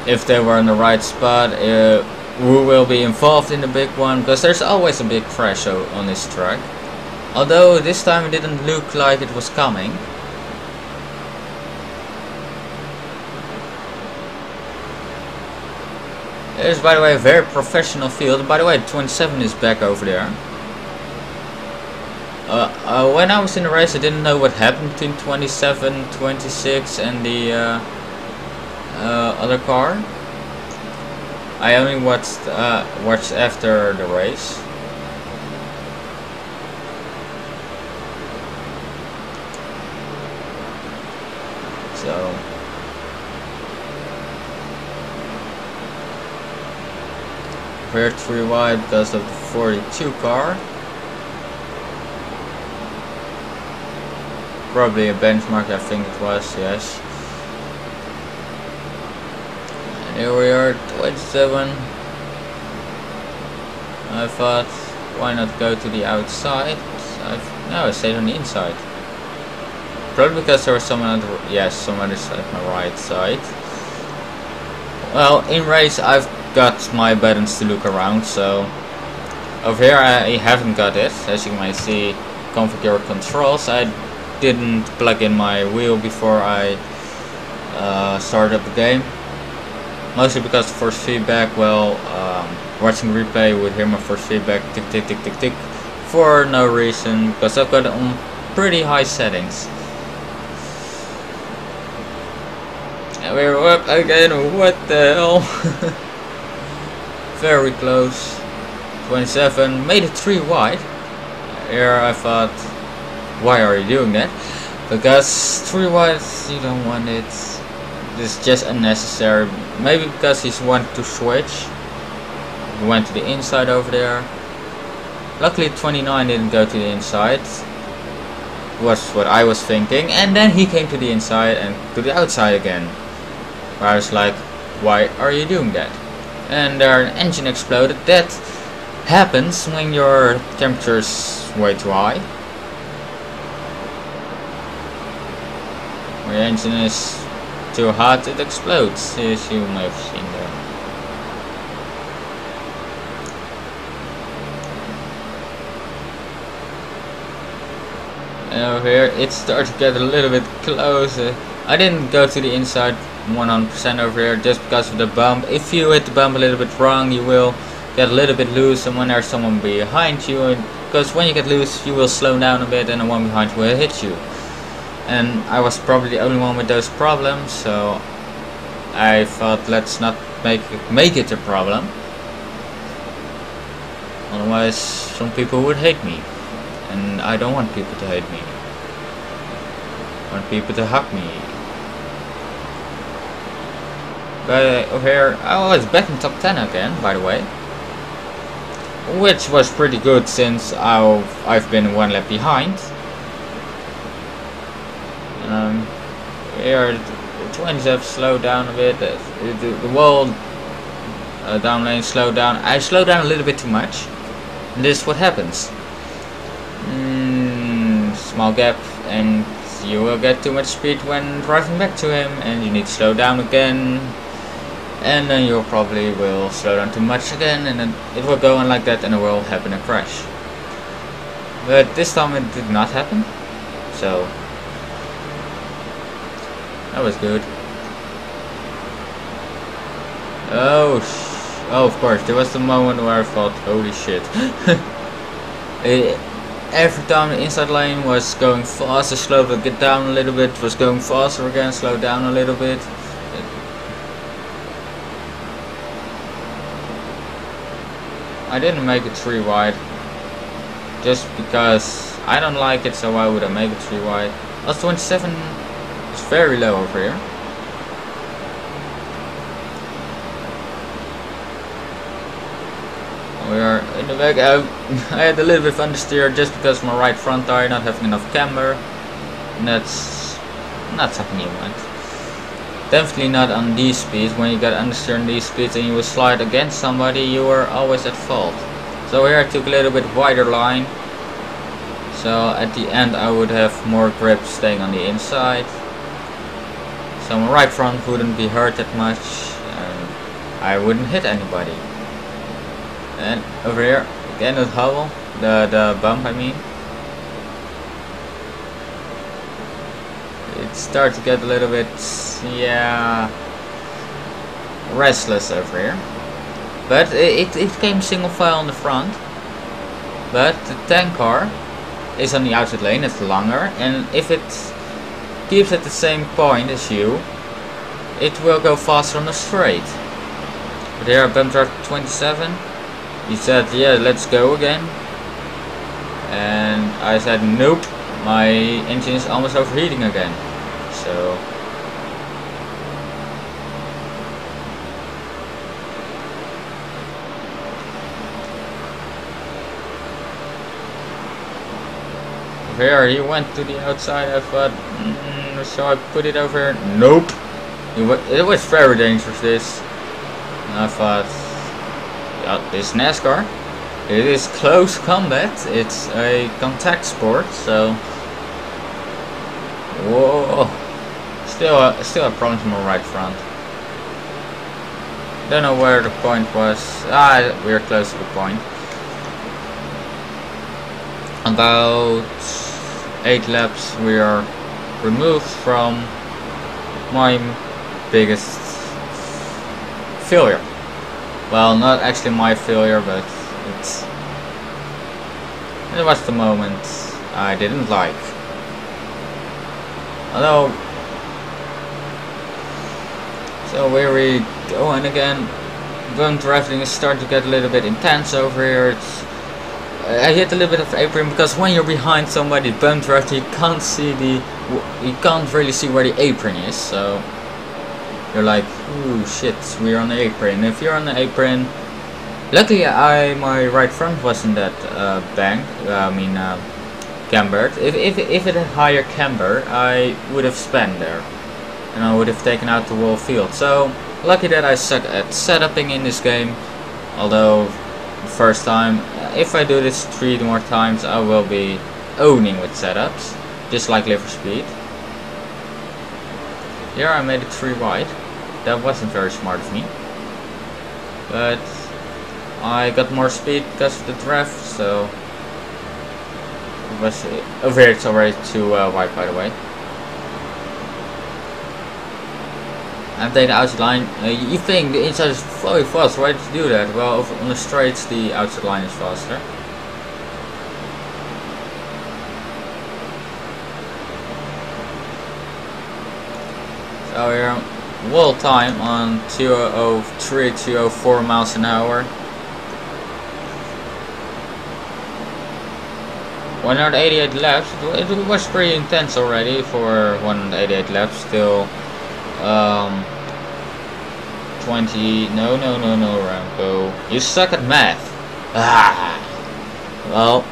If they were in the right spot, who will be involved in the big one? Because there's always a big crash on this track. Although this time it didn't look like it was coming. It is, by the way, a very professional field. By the way, 27 is back over there. When I was in the race, I didn't know what happened between 27, 26 and the other car. I only watched after the race. So we're 3 wide because of the 42 car. Probably a benchmark, I think it was, yes. And here we are, 27. I thought, why not go to the outside? No, I stayed on the inside. Probably because there was someone on the, yes, someone is at my right side. Well, in race I've got my buttons to look around, so over here I haven't got it. As you might see, configure controls. I didn't plug in my wheel before I started up the game. Mostly because the force feedback, well, watching replay would hear my force feedback tick tick tick tick tick for no reason, because I've got it on pretty high settings. And we're up again, what the hell? Very close. 27, made it 3 wide. Here I thought, why are you doing that? Because 3 wide, you don't want it. This is just unnecessary. Maybe because he's wanted to switch. He went to the inside over there. Luckily 29 didn't go to the inside. Was what I was thinking. And then he came to the inside and to the outside again. Where I was like, why are you doing that? And their engine exploded. That happens when your temperature is way too high. When your engine is too hot, it explodes, as you may have seen there. And over here it starts to get a little bit closer. I didn't go to the inside 100% over here just because of the bump. If you hit the bump a little bit wrong, you will get a little bit loose, and when there's someone behind you, because when you get loose you will slow down a bit and the one behind you will hit you. And I was probably the only one with those problems, so I thought let's not make it a problem. Otherwise some people would hate me, and I don't want people to hate me. I want people to hug me. But over here I was back in top 10 again, by the way, which was pretty good since I've been 1 lap behind. Here the 20s have slowed down a bit. The wall down lane slowed down. I slowed down a little bit too much. And this is what happens. Small gap, and you will get too much speed when driving back to him, and you need to slow down again. And then you probably will slow down too much again, and then it will go on like that, and it will happen a crash. But this time it did not happen, so that was good. Oh, of course, there was the moment where I thought, holy shit. Every time the inside lane was going faster, slowed to get down a little bit, was going faster again, slowed down a little bit. I didn't make it 3 wide, just because I don't like it, so why would I make it 3 wide? Also 27 is very low over here. We are in the back. I had a little bit of understeer just because of my right front tire not having enough camber, and that's not something you want. Definitely not on these speeds. When you got understeer on these speeds and you will slide against somebody, you are always at fault. So here I took a little bit wider line, so at the end I would have more grip staying on the inside, so my right front wouldn't be hurt that much and I wouldn't hit anybody. And over here again the hubble, the bump I mean, it started to get a little bit, yeah, restless over here. But it came single file on the front. But the tank car is on the outside lane, it's longer, and if it keeps at the same point as you, it will go faster on the straight. But here I bumped out 27. He said, yeah, let's go again. And I said, nope, my engine is almost overheating again. So here he went to the outside. I thought, so I put it over here. Nope. It was very dangerous, this. And I thought, yeah, this NASCAR. It is close combat. It's a contact sport, so. Whoa. Still a problem in my right front. Don't know where the point was. We're close to the point. About 8 laps we are removed from my biggest failure. Well, not actually my failure, but it was the moment I didn't like. Although, so here we go, and again, bump drafting is starting to get a little bit intense over here. I hit a little bit of apron because when you're behind somebody bump drafting, you can't really see where the apron is. So you're like, ooh shit, we're on the apron. If you're on the apron, luckily my right front wasn't that cambered. If it had higher camber, I would have spun there, and I would have taken out the whole field. So lucky that I suck at setuping in this game. Although the first time, if I do this 3 more times, I will be owning with setups, just like Live for Speed. Here I made it 3 wide. That wasn't very smart of me, but I got more speed because of the draft, so it was over here. It's already 2 wide, by the way. I take the outside line. You think the inside is very fast? Why did you do that? Well, on the straights the outside line is faster. So here, world time on 203, 204 miles an hour. 188 laps. It was pretty intense already for 188 laps. Still 20. No, Remco. You suck at math. Well,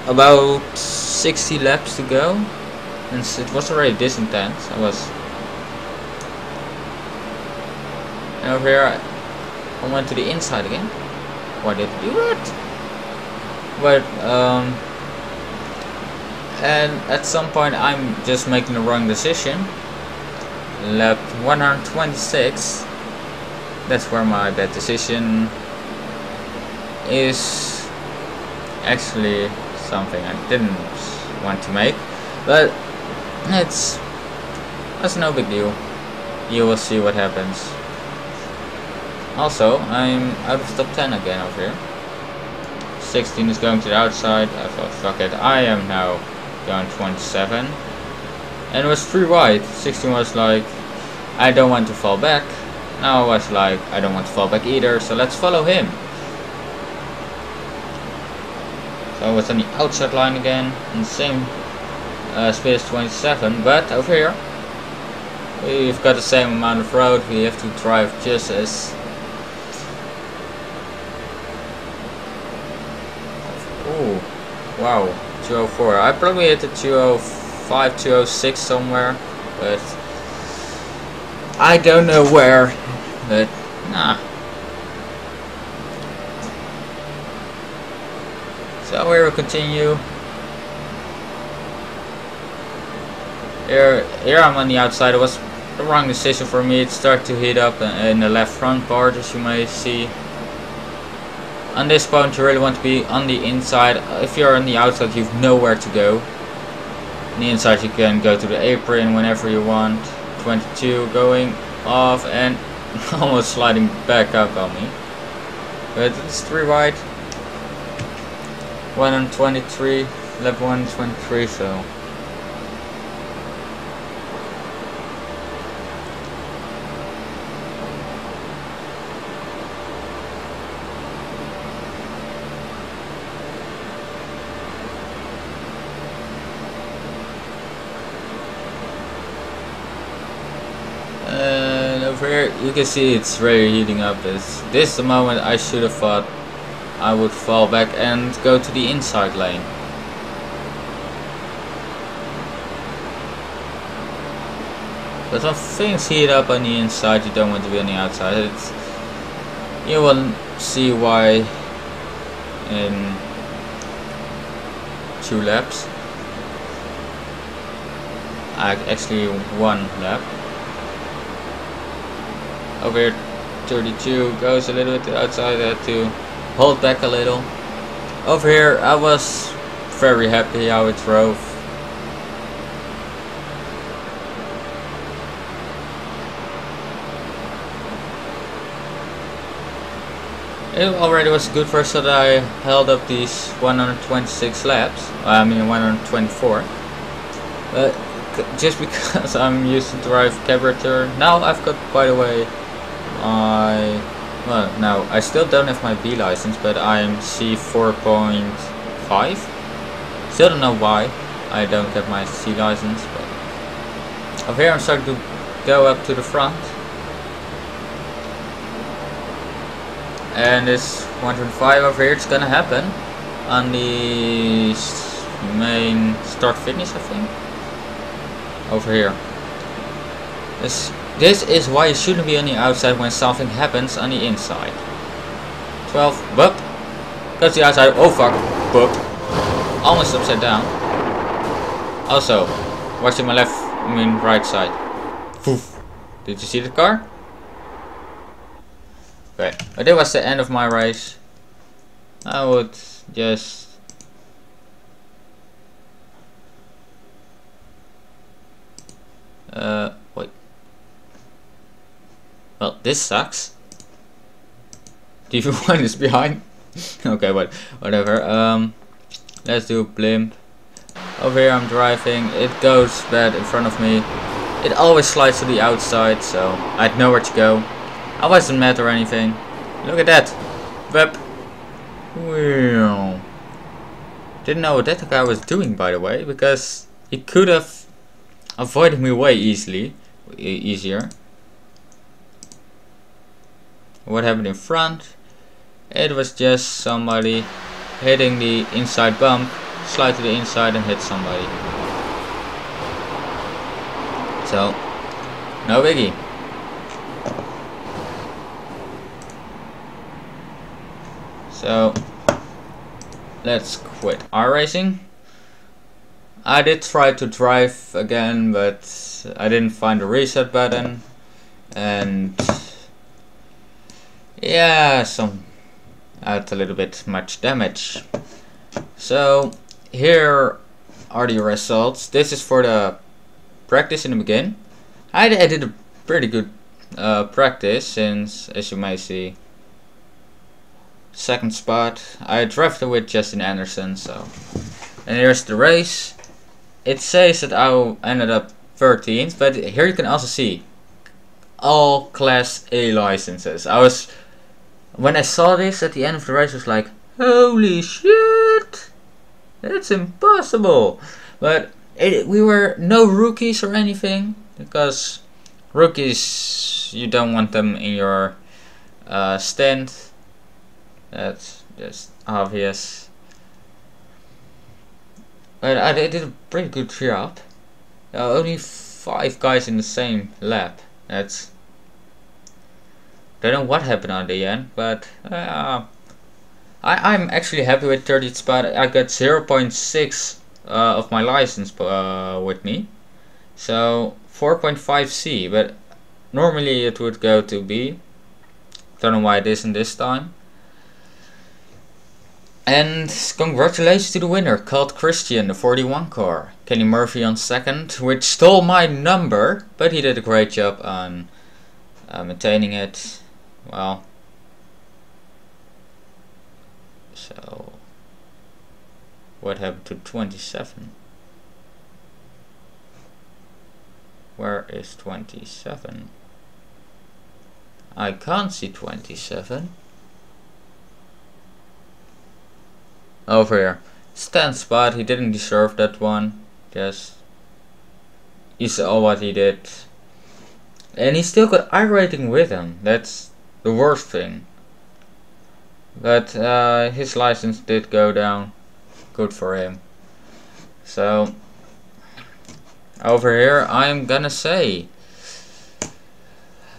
about 60 laps to go, and it was already this intense. And over here, I went to the inside again. Why did I do that? But and at some point I'm just making the wrong decision. Lap 126. That's where my bad decision is actually something I didn't want to make, but that's no big deal. You will see what happens. Also, I'm out of top 10 again over here. 16 is going to the outside. I thought, fuck it, I am now going 27. And it was 3 wide. 16 was like, I don't want to fall back. Now I was like, I don't want to fall back either, so let's follow him. So I was on the outside line again, and the same speed as 27, but over here we've got the same amount of road. We have to drive just as. Oh, wow, 204. I probably hit the 205, 206 somewhere, but I don't know where, but nah. So we will continue. Here I'm on the outside. It was the wrong decision for me. It started to heat up in the left front part, as you may see. On this point you really want to be on the inside. If you're on the outside, you've nowhere to go. On the inside you can go to the apron whenever you want. 22 going off and almost sliding back up on me. But it's 3 wide. 123. lap 123, so. And over here you can see it's really heating up. This is the moment I should have thought I would fall back and go to the inside lane. But when things heat up on the inside, you don't want to be on the outside. You will see why in 2 laps. Actually 1 lap. Over here 32 goes a little bit outside. I had to hold back a little. Over here I was very happy how it drove. It already was good first that I held up these 126 laps. I mean 124. But just because I'm used to drive carburetor. Now I've got, by the way, well, now I still don't have my B license, but I'm C 4.5. Still don't know why I don't get my C license, but over here I'm starting to go up to the front. And this 105 over here, it's gonna happen on the main start finish, I think. Over here. This is why you shouldn't be on the outside when something happens on the inside. 12, boop. Goes the outside, oh fuck, boop. Almost upside down. Also, watching my left, I mean right side. Poof. Did you see the car? Okay, but that was the end of my race. I would just wait. Well, this sucks. TV1 is behind. Okay, but whatever. Let's do a blimp. Over here I'm driving. It goes bad in front of me. It always slides to the outside, so I had nowhere to go. I wasn't mad or anything. Look at that. Web. Wow. Didn't know what that guy was doing, by the way, because he could have avoided me way easier. What happened in front? It was just somebody hitting the inside bump, slide to the inside and hit somebody. So, no biggie. So let's quit iRacing. I did try to drive again, but I didn't find the reset button, and yeah, I had a little bit much damage. So here are the results. This is for the practice in the beginning. I did a pretty good practice, since, as you may see, second spot. I drafted with Justin Anderson, so. And here's the race. It says that I ended up 13th, but here you can also see all Class A licenses. When I saw this at the end of the race, I was like, holy shit, that's impossible. But we were no rookies or anything, because rookies, you don't want them in your stand. That's just obvious. But I did a pretty good job. Only 5 guys in the same lap. Don't know what happened at the end, but I'm actually happy with 30th spot. I got 0.6 of my license with me, so 4.5C. But normally it would go to B. Don't know why it isn't this time. And congratulations to the winner, called Christian, the 41 car. Kenny Murphy on second, which stole my number, but he did a great job on maintaining it. Well, so What happened to 27? Where is 27? I can't see 27. Over here. Stand spot, he didn't deserve that one. Yes. You saw what he did. And he still got iRating with him. That's the worst thing. But his license did go down. Good for him. So over here I'm gonna say,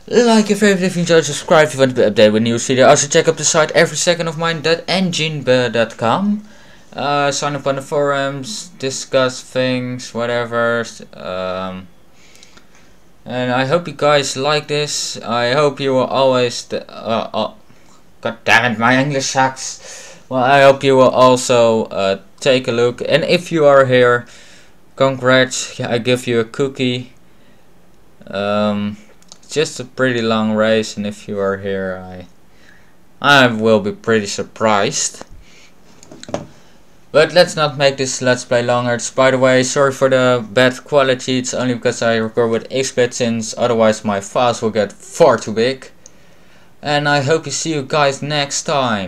like your favorite if you enjoyed, subscribe if you want to be updated with news video. Also check up the site every second of mine.engine.com. Sign up on the forums, discuss things, whatever. And I hope you guys like this. I hope you will always God damn it, my English sucks. Well, I hope you will also take a look. And if you are here, congrats, I give you a cookie. Just a pretty long race, and if you are here, I will be pretty surprised. But let's not make this let's play longer. By the way, sorry for the bad quality, it's only because I record with XSplit, since otherwise my files will get far too big. And I hope to see you guys next time.